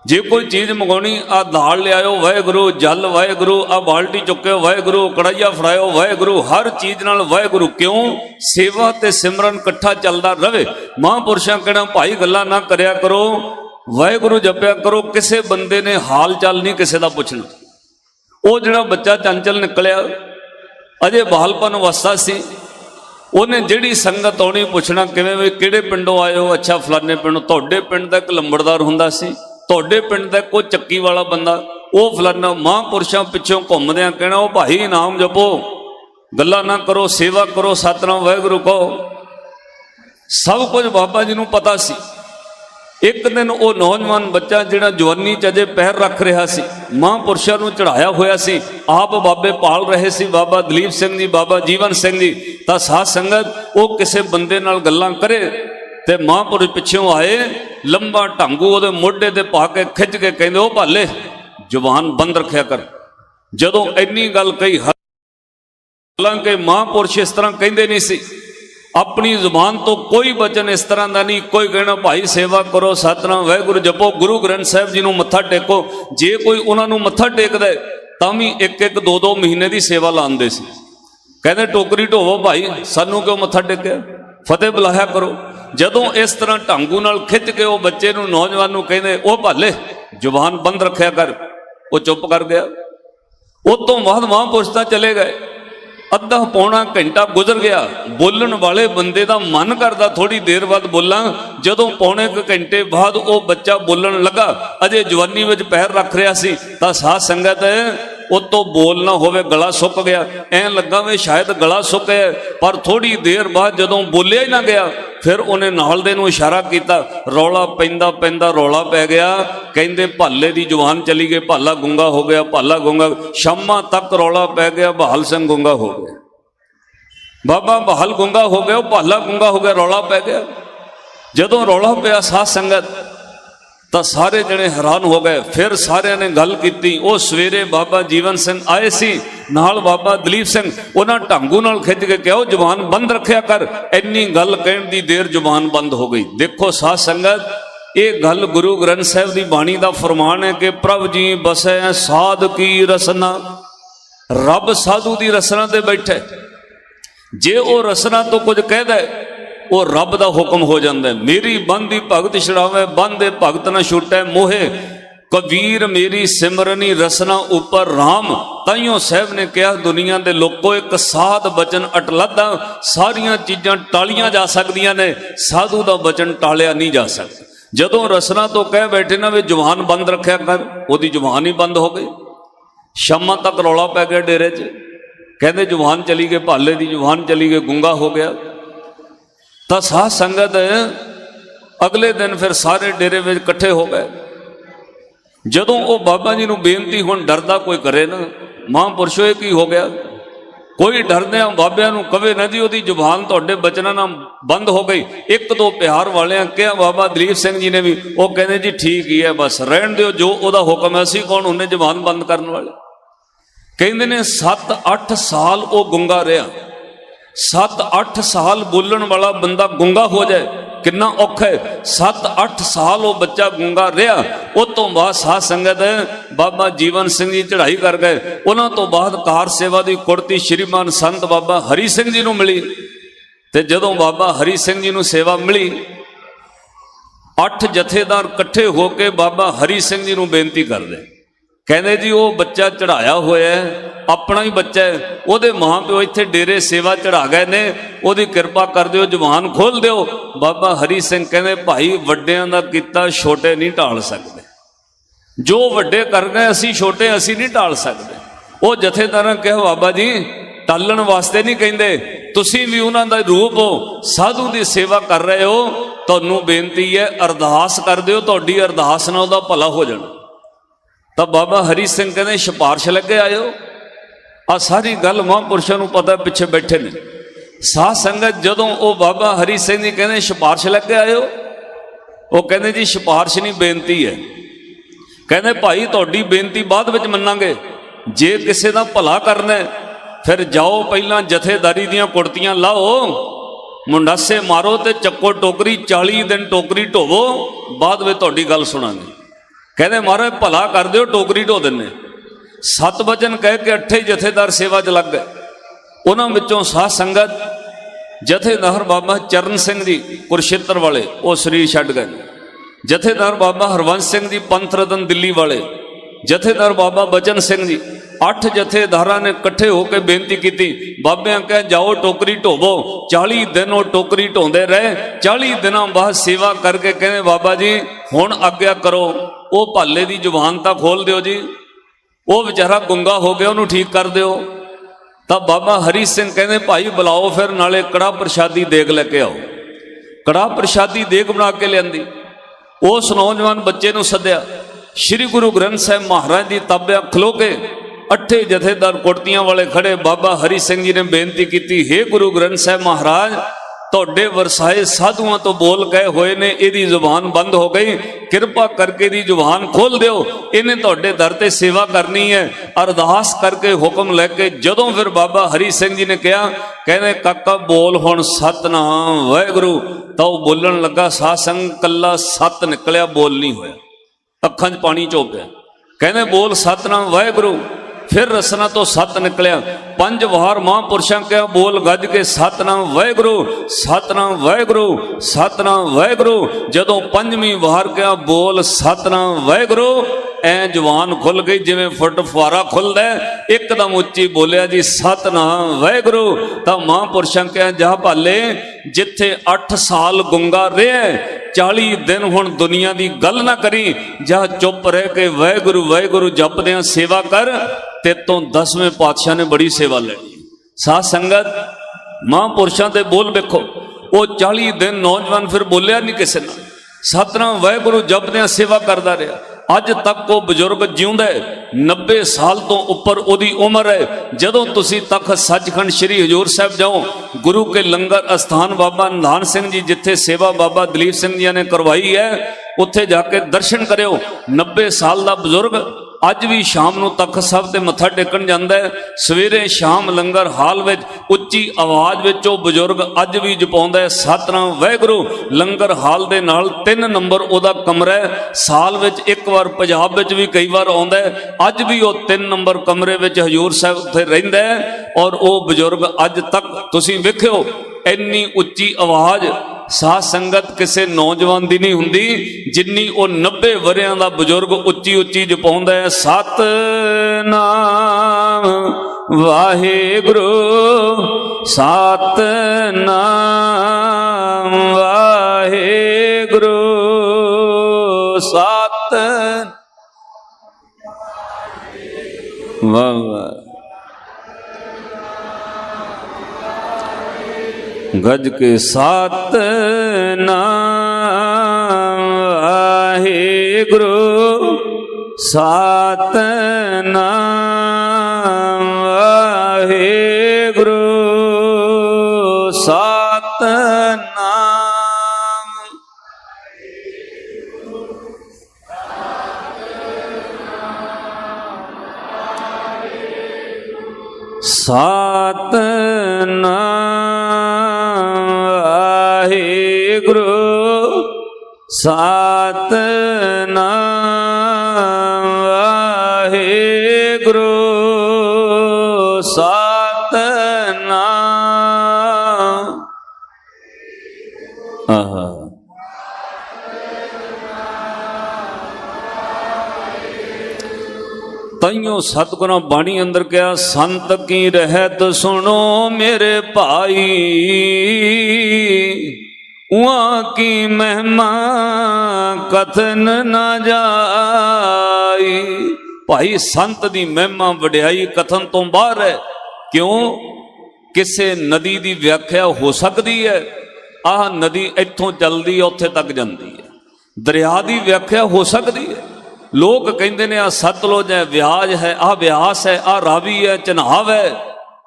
जे कोई चीज़ मंगानी आ दाल लियाओ वाहिगुरू, जल वाहिगुरू, आ बाल्टी चुक्यो वाहिगुरू, कढ़ाइया फड़ाओ वाहिगुरू, हर चीज़ नाल वाहिगुरू। क्यों? सेवा ते सिमरन कट्ठा चलदा रहे। महापुरुषां कहना भाई गल्लां ना करया करो, वाहिगुरू जपया करो। किसी बंदे ने हाल चाल नहीं किसी का पुछना। वो जिहड़ा बच्चा चंचल निकलिया अजे बालपन अवस्था सी, उन्हें जिहड़ी संगत आउणी पुछना किवें वे किहड़े पिंडों आए हो, अच्छा फलाने पिंडों। तुहाडे पिंड दा इक लंबड़दार हुंदा सी, तुहाडे पिंड दा कोई चक्की वाला बंदा, वो फलाना। महापुरुषों पिछों घूमदियां कहना वो भाई नाम जपो, गल्लां ना करो, सेवा करो, सतनाम वाहिगुरू कहो। सब कुछ बाबा जी नूं पता सी। एक दिन वो नौजवान बच्चा जिहड़ा जवानी च अजे पैर रख रहा सी, महापुरुषों नूं चढ़ाया होया सी, आप बाबे पाल रहे सी, बाबा दलीप सिंह जी, बाबा जीवन सिंह जी। तां साध संगत वो किसी बंदे नाल गल्लां करे ते महापुरुष पिछों आए, लंबा ढांगू वो मोढे ते पा के खिच के कहंदे ओ भाले जुबान बंद रखिया कर। जदों इन्नी गल कही, हालांकि महापुरुष इस तरह कहंदे नहीं सी, अपनी जुबान तो कोई वचन इस तरह का नहीं। कोई कहना भाई सेवा करो, सतनाम वाहिगुरू जपो, गुरु ग्रंथ साहिब जी नूं मत्था टेको। जे कोई उन्हां नूं मत्था टेकदा तां भी 1-1, 2-2 महीने की सेवा लांदे सी। कहंदे टोकरी ढोवो भाई, सानू क्यों मत्था टेकिया, फतेह बुलाया करो। जदों इस तरह ढांगू नाल खिच के वो बच्चे नूं नौजवान नूं कहंदे ओ भाले जुबान बंद रखिया कर, वो चुप कर गया। उस तो बाद महापुरुष तां चले गए। अद्धा पौना घंटा गुजर गया, बोलन वाले बंदे का मन करता थोड़ी देर बाद बोलां। जदों पौने घंटे बाद वो बच्चा बोलन लगा, अजे जवानी विच पैर रख रहा सी, तां साध संगत उतो बोलना होवे गला सुक गया। ऐ लगा वे शायद गला सुक है, पर थोड़ी देर बाद जदों बोलिया ही ना गया, फिर उन्हें नाल दे नूं इशारा किया। रौला पैंदा पैंदा रौला पै गया। कहंदे भाले दी जुबान चली गई, भाला गूंगा हो गया, भाला गूंगा। शामां तक रौला पै गया, बहाल सिंह गूंगा हो गया, बाबा बहाल गूंगा हो गया, भाला गूंगा हो गया, रौला पै गया। जदों रौला पिया साध संगत तो सारे जने हैरान हो गए। फिर सारे ने गल की। वो सवेरे बाबा जीवन सिंह आए सी, नाल बाबा दलीप सिंह। उन्हें ढांगू नाल खिच के कहो जुबान बंद रखिया कर। इन्नी गल कहण दी देर जुबान बंद हो गई। देखो साध संगत, ये गल गुरु ग्रंथ साहिब की बाणी का फरमान है कि प्रभ जी बसै साध की रसना। रब साधु की रसना ते बैठे। जे वो रसना तो कुछ कह दे, वो रब का हुक्म हो जाता है। मेरी बंदी भगत छड़ावे, बंदे भगत न छुटै मोहे। कबीर मेरी सिमरनी रसना उपर राम। ताइयों साहब ने कहा दुनिया के लोगों एक साध बचन अटलदा, सारिया चीज़ां टालियां जा सकदियां ने, साधु का बचन टालिया नहीं जा सकता। जदों रसना तो कह बैठे ना वे जुबान बंद रखा कर, ओदी जुबान ही बंद हो गई। शामां तक रौला पै गया डेरे च, कहते जुबान चली गई, भाले की जुबान चली गई, गुंगा हो गया। तो साध संगत अगले दिन फिर सारे डेरे में इकट्ठे हो गए। जदों वो बाबा जी नूं बेनती हुण डरदा कोई करे ना, महापुरुषो की हो गया, कोई डरदे बाबिया नूं कवे ना जी ओदी जुबान तुहाडे बचना ना बंद हो गई। एक दो प्यार वाले कहा बाबा दलीप सिंह जी ने भी, वो कहते जी ठीक ही है, बस रहन दिओ, जो ओदा हुक्म है, असीं कौन उन्हें जुबान बंद करने वाले। कहते ने 7-8 साल वो गुंगा रहा। 7-8 साल बोलन वाला बंदा गुंगा हो जाए कितना औखा है। 7-8 साल वो बच्चा गुंगा रहा। उस तो बाद साध संगत बाबा जीवन सिंह जी चढ़ाई कर गए। उन्होंने तो बाद कार सेवा की कुर्ती श्रीमान संत बाबा हरी सिंह जी को मिली। तो जदों बाबा हरी सिंह जी को सेवा मिली, 8 जथेदार इकट्ठे होकर बाबा हरी सिंह जी को बेनती कर दे, कहते जी वो बच्चा चढ़ाया होया है, अपना ही बच्चा है, ਉਹਦੇ मां प्यो इत्थे डेरे सेवा चढ़ा गए ने, ਉਹਦੀ किरपा कर दिओ, जुबान खोल दिओ। बाबा हरी सिंह कहते भाई वड्डियां दा कीता छोटे नहीं टाल सकते, जो वड्डे कर गए असी छोटे असी नहीं टाल सकते। वो जथेदार कहा बाबा जी टालन वास्ते नहीं कहते, तुसी भी उन्हां दा रूप हो, साधु की सेवा कर रहे हो, तुहानूं बेनती है अरदास कर दिओ, तुहाडी अरदास नाल उहदा भला हो जाना। तब बाबा हरी सिंह कहते सिफारिश लगे आयो। आ सारी गल महापुरुषों को पता, पिछे बैठे ने साध संगत। जदों वो बाबा हरी सिंह जी कहते सिफारिश लगे आयो, वो कहते जी सिफारिश नहीं बेनती है। कहते भाई तुहाडी बेनती बाद विच मन्नांगे, जे किसी का भला करना है फिर जाओ पहला जथेदारी दियां कुर्तियां लाओ, मुंडासे मारो तो चक्को टोकरी, 40 दिन टोकरी ढोवो, बाद में तुहाडी गल सुनांगे। कहते महाराज भला कर दिओ, टोकरी ढो दिने। 7 वचन कह के 8 जथेदार सेवा च लग गए। उन्होंने विचों साध संगत जथेदार बाबा चरण सिंह जी कुरुक्षेत्र वाले वो शरीर छड्ड गए। जथेदार बाबा हरवंश सिंह जी पंथ रतन दिल्ली वाले, जथेदार बाबा बचन सिंह जी, 8 जथेदारा ने इकट्ठे होकर बेनती की। बाबिया कह जाओ टोकरी ढोवो। 40 दिन वो टोकरी ढोंदे रहे। 40 दिनों बाद सेवा करके कहने बाबा जी हुण आग्ञा करो, वो भाले की जुबान तो खोल दिओ जी, वो बेचारा गुंगा हो गया, उन्होंने ठीक कर दिओ। तब बाबा हरी सिंह कहते भाई बुलाओ, फिर नाले कड़ा प्रशादी देग लेके आओ। कड़ा प्रशादी देग बना के लियांदी। उस नौजवान बच्चे को सद्या, श्री गुरु ग्रंथ साहिब महाराज की ताब्या खलो के 8 जथेदार कुर्तियां वाले खड़े। बाबा हरी सिंह जी ने बेनती की, हे गुरु ग्रंथ साहिब महाराज, तुहाडे वरसाए साधुआं तो बोल गए हुए ने, इहदी जुबान बंद हो गई, किरपा करके दी जुबान खोल दिओ, इन्हें तुहाडे दर ते सेवा करनी है। अरदास करके हुक्म लैके जदों फिर बाबा हरी सिंह जी ने कहा, कहने काका बोल हुण सतनाम वाहिगुरू, तो बोलन लगा। साध संग कला सत निकलिया, बोल नहीं होया, अखां च पानी चोपिया। कहने बोल सतनाम वाहिगुरू, फिर रसना तो सत निकलिया। 5 वार महापुरुषां कहा बोल गज के सतनाम वाहिगुरू, सतनाम वाहिगुरू, सतनाम वाहिगुरू। जदों 5वीं वार कहा बोल सतनाम वाहिगुरू, ऐ जवान खुल गई जिवें फुट फुआरा खुलदा है। एकदम उच्ची बोलिया जी सतनाम वाहिगुरू। तां महापुरुषां कहा जा भाले, जिथे 8 साल गुंगा रहा, 40 दिन हुण दुनिया की गल ना करी, जा चुप रह के वाहिगुरू वाहिगुरू जपदियां सेवा कर, ते तो 10वें पातशाह ने बड़ी सेवा लेनी। साध संगत महापुरुषों के बोल देखो, वो 40 दिन नौजवान फिर बोलिया नहीं किसी ने, सतनाम वाहिगुरू जपदियां सेवा करता रहा। अज तक वो बजुर्ग जिउंदा है, 90 साल तो उपर उहदी उम्र है। जदों तुसी तख्त सचखंड श्री हजूर साहब जाओ, गुरु के लंगर स्थान बाबा निधान सिंह जी जिथे सेवा बाबा दलीप सिंह जी ने करवाई है, उत्थे जाके दर्शन करियो। 90 साल का बजुर्ग अज भी शाम को तख्त साहब ते मत्था टेकन जांदा है। सवेरे शाम लंगर हाल विच उच्ची आवाज विच वो बजुर्ग अज भी जपाउंदा है सतनाम वाहिगुरू। लंगर हाल दे नाल 3 नंबर ओदा कमरा है। साल विच एक बार पंजाब विच भी कई बार आउंदा है। अज भी वो 3 नंबर कमरे विच हजूर साहब उत्थे रहिंदा है। और वो बजुर्ग अज तक तुसीं वेखियो इन्नी उच्ची आवाज ਸਾਧ ਸੰਗਤ ਕਿਸੇ ਨੌਜਵਾਨ ਦੀ ਨਹੀਂ ਹੁੰਦੀ ਜਿੰਨੀ ਉਹ 90 ਵਰਿਆਂ ਦਾ ਬਜ਼ੁਰਗ ਉੱਚੀ ਉੱਚੀ ਜਪਾਉਂਦਾ ਹੈ, ਸਤਿਨਾਮ ਵਾਹਿਗੁਰੂ ਸਤਿਨਾਮ ਵਾਹਿਗੁਰੂ ਵਾਹ ਵਾਹ। गज के सतनाम वाहिगुरु सतनाम वाहिगुरु सतनाम। सतनाम वाहिगुरु सतनाम वाहिगुरु सतनाम। तइयों सतगुरां बाणी अंदर कहा, संत की रहत सुनो मेरे भाई, उहाँ की महिमा कथन न जाई। भाई संत दी महिमा वड्याई कथन तो बाहर है। क्यों? किसे नदी दी व्याख्या हो सकती है, आह नदी इत्थों चलदी उत्थे तक जाती है। दरिया दी व्याख्या हो सकती है। लोग कहते ने आ सतलुज है, व्याज है, आ व्यास है, आ रावी है, चनाव है।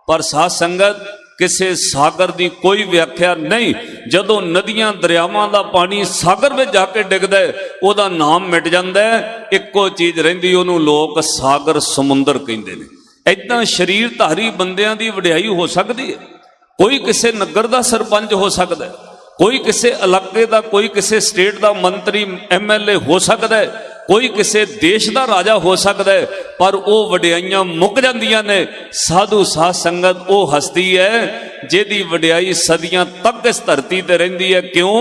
पर साध संगत किसी सागर की कोई व्याख्या नहीं। जदों नदियां दरियावां दा पानी सागर में जाके डिगदा है, ओदा नाम मिट जाता है। इक्को चीज रहिंदी, ओनूं लोग सागर समुंदर कहंदे ने। इदां शरीरधारी बंदियां दी वड्याई हो सकती है। कोई किसी नगर का सरपंच हो सकता है, कोई किसी इलाके का, कोई किसी स्टेट का मंत्री MLA हो सकता है, कोई किसी देश का राजा हो सकता है। पर वो वड्याइयां मुक जांदियां ने। साधु साध संगत वो हस्ती है जिहदी वड्याई सदियां तक इस धरती ते रहिंदी है। क्यों?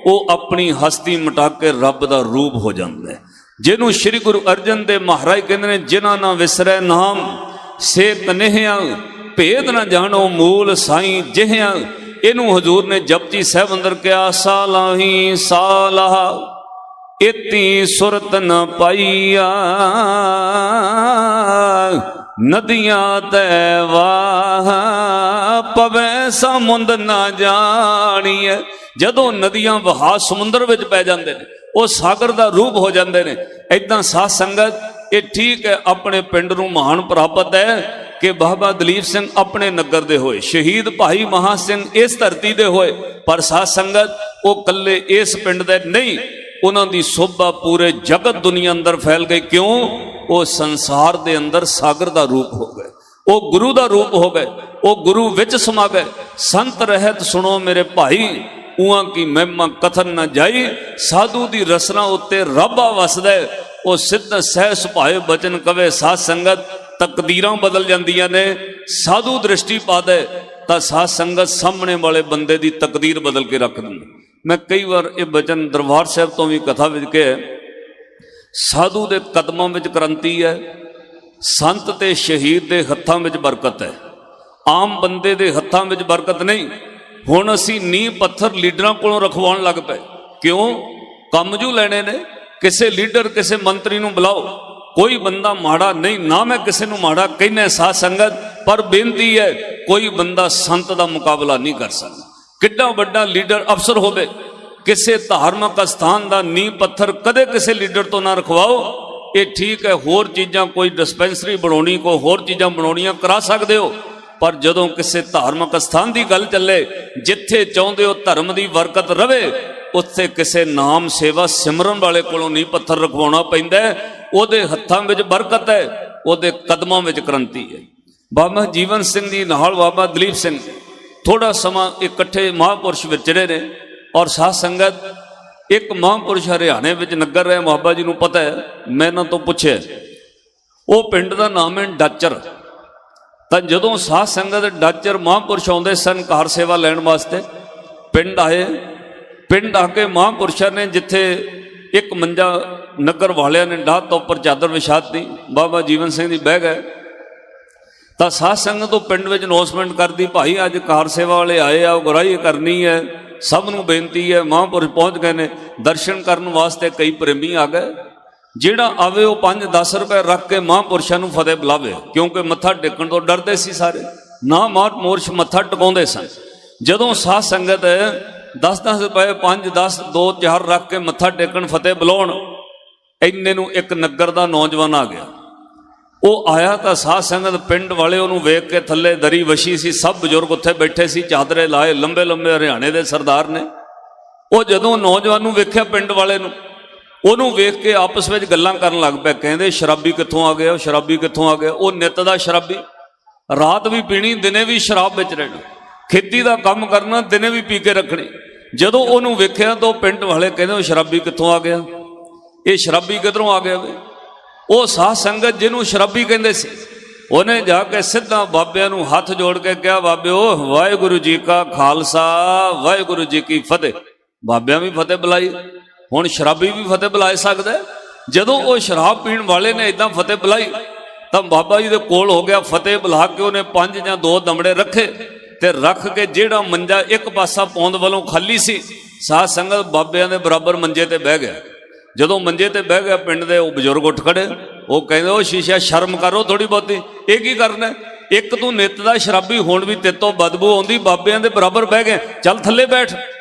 वो अपनी हस्ती मिटा के रब का रूप हो जाता है। जिन्हों श्री गुरु अर्जन देव महाराज कहते हैं, जिन्हां ना विसरै नाम से कन्हैया, भेद न जानो मूल साईं जिहिया। इनू हजूर ने जपजी साहब अंदर कहा, सालाही साला इति सुरत न पाईया, नदियां तैवाह पवै समुंद न जानिए। जदों नदियां वहा समुंदर विच पै जांदे ने, वो सागर का रूप हो जाते हैं। इदां साध संगत ये ठीक है, अपने पिंड नूं महान प्राप्त है कि बाबा दलीप सिंह अपने नगर दे होए, शहीद भाई महा सिंह इस धरती दे होए। पर साध संगत वो कल्ले इस पिंड दे नहीं, उन्हां दी शोभा पूरे जगत दुनिया अंदर फैल गई। क्यों? वो संसार दे अंदर सागर का रूप हो गए, वो गुरु का रूप हो गए, वो गुरु विच समा गए। संत रहत सुनो मेरे भाई, उहाँ की महिमा कथन न जाई। साधु दी रसना उत्ते रब्बा वसदा, वो सिद्ध सह सुभाए बचन कवे। साध संगत तकदीरां बदल जांदियां ने। साधु दृष्टि पा दे तां साध संगत सामने वाले बंदे दी तकदीर बदल के रख दिंदा। मैं कई बार ये बचन दरबार साहब तो भी कथा विच कहा, साधु दे कदमां विच क्रांति है, संत ते शहीद दे हत्थां विच बरकत है, आम बंदे दे हत्थां विच बरकत नहीं। हुण असीं नींह पत्थर लीडरां कोलों रखवाउण लग पए। क्यों? कम जू लैणे ने। किसी लीडर किसी मंत्री नूं बुलाओ, कोई बंदा माड़ा नहीं, ना मैं किसी नूं माड़ा कहना साध संगत, पर बेनती है कोई बंदा संत दा मुकाबला नहीं कर सकता। किड्डा वड्डा लीडर अफसर होवे, किसी धार्मिक स्थान का नींह पत्थर कदे किसी लीडर तो ना रखवाओ। ये ठीक है, होर चीज़ां कोई डिस्पेंसरी बनानी, कोई होर चीज़ां बनानियां करा सकते हो। पर जदों किसी धार्मिक स्थान की गल चले, जिथे चाहते हो धर्म की बरकत रवे, उत्थे किसी नाम सेवा सिमरन वाले कोलों नींह पत्थर रखवाउणा पैंदा है। उहदे हत्थां विच बरकत है, उहदे कदमां विच क्रांति है। बाबा जीवन सिंह जी नाल बाबा दलीप सिंह थोड़ा समा इकट्ठे महापुरुष विचरे ने। और साध संगत एक महापुरुष हरियाणे विच नगर रहे, बाबा जी नूं पता है, मैं इन्हां तो पुछे, वो पिंड का नाम है डाचर। तो जदों साध संगत डाचर महापुरुष आउंदे सन कार सेवा लैण वास्ते, पिंड आए पिंड आके महापुरुषों ने जिथे एक मंजा नगर वालिया ने डाह तो उपर चादर विछाती, बाबा जीवन सिंह जी बह गए। तो साध संगत तो पिंड में अनाउंसमेंट कर दी, भाई अज कार सेवा वाले आए आ, गुराही करनी है, सब नूं बेनती है। महापुरुष पहुँच गए ने, दर्शन करने वास्ते कई प्रेमी आ गए। ਜਿਹੜਾ ਆਵੇ ਉਹ 5-10 रुपए रख के महापुरुषों ਨੂੰ फतेह बुलावे, क्योंकि मत्था टेकण तो डरते सी सारे, ना महापुरुष मत्था टकाउंदे सन। जदों साध संगत 10-10 रुपए 5-10 2-4 रख के मत्था टेकण फतेह बुलाउण, इन्ने नूं एक नगर का नौजवान आ गया। वो आया तो साध संगत पिंड वाले उन्होंने वेख के थले दरी वछी सी, सब बजुर्ग उत्थे बैठे सी, चादरे लाए, लंबे लंबे हरियाणे के सरदार ने। वो जदों नौजवान नूं वेख्या पिंड वाले नूं, ਉਹਨੂੰ ਵੇਖ ਕੇ आपस ਵਿੱਚ ਗੱਲਾਂ ਕਰਨ ਲੱਗ ਪਏ। ਕਹਿੰਦੇ ਸ਼ਰਾਬੀ ਕਿੱਥੋਂ ਆ ਗਿਆ, ਸ਼ਰਾਬੀ ਕਿੱਥੋਂ ਆ ਗਿਆ। ਉਹ ਨਿੱਤ ਦਾ ਸ਼ਰਾਬੀ, ਰਾਤ ਵੀ ਪੀਣੀ, ਦਿਨੇ ਵੀ ਸ਼ਰਾਬ ਵਿੱਚ ਰਹਿਣਾ, ਖੇਤੀ ਦਾ ਕੰਮ ਕਰਨਾ, ਦਿਨੇ ਵੀ ਪੀ ਕੇ ਰੱਖਣੀ। ਜਦੋਂ ਉਹਨੂੰ ਵੇਖਿਆ ਤਾਂ ਪਿੰਡ ਵਾਲੇ ਕਹਿੰਦੇ ਉਹ ਸ਼ਰਾਬੀ ਕਿੱਥੋਂ ਆ ਗਿਆ, ਇਹ ਸ਼ਰਾਬੀ ਕਿੱਧਰੋਂ ਆ ਗਿਆ ਵੇ। ਉਹ ਸਾਧ ਸੰਗਤ ਜਿਹਨੂੰ ਸ਼ਰਾਬੀ ਕਹਿੰਦੇ ਸੀ, ਉਹਨੇ ਜਾ ਕੇ ਸਿੱਧਾ ਬਾਬਿਆਂ ਨੂੰ ਹੱਥ ਜੋੜ ਕੇ ਕਿਹਾ, ਬਾਬਿਓ ਵਾਹਿਗੁਰੂ ਜੀ ਕਾ ਖਾਲਸਾ ਵਾਹਿਗੁਰੂ ਜੀ ਕੀ ਫਤਿਹ। ਬਾਬਿਆਂ ਵੀ ਫਤਿਹ ਬੁਲਾਈ, ਹੁਣ ਸ਼ਰਾਬੀ ਵੀ ਫਤਿਹ ਬੁਲਾ ਸਕਦਾ। ਜਦੋਂ ਉਹ ਸ਼ਰਾਬ ਪੀਣ ਵਾਲੇ ਨੇ ਇਦਾਂ ਫਤਿਹ ਬੁਲਾਈ ਤਾਂ ਬਾਬਾ ਜੀ ਦੇ ਕੋਲ ਹੋ ਗਿਆ, ਫਤਿਹ ਬੁਲਾ ਕੇ ਉਹਨੇ 5 ਜਾਂ 2 ਦਮੜੇ ਰੱਖੇ ਤੇ ਰੱਖ ਕੇ ਜਿਹੜਾ ਮੰਜਾ ਇੱਕ ਪਾਸਾ ਪੌਂਦ ਵੱਲੋਂ ਖਾਲੀ ਸੀ, ਸਾਧ ਸੰਗਤ ਬਾਬਿਆਂ ਦੇ ਬਰਾਬਰ ਮੰਜੇ ਤੇ ਬਹਿ ਗਿਆ। ਜਦੋਂ ਮੰਜੇ ਤੇ ਬਹਿ ਗਿਆ, ਪਿੰਡ ਦੇ ਉਹ ਬਜ਼ੁਰਗ ਉੱਠ ਖੜੇ। ਉਹ ਕਹਿੰਦੇ ਉਹ ਸ਼ੀਸ਼ਾ ਸ਼ਰਮ ਕਰੋ ਥੋੜੀ ਬਹੁਤੀ, ਇਹ ਕੀ ਕਰਨਾ, ਇੱਕ ਤੂੰ ਨਿੱਤ ਦਾ ਸ਼ਰਾਬੀ, ਹੁਣ ਵੀ ਤੇਰੇ ਤੋਂ ਬਦਬੂ ਆਉਂਦੀ, ਬਾਬਿਆਂ ਦੇ ਬਰਾਬਰ ਬਹਿ ਗਿਆ, ਚੱਲ ਥੱਲੇ ਬੈਠ।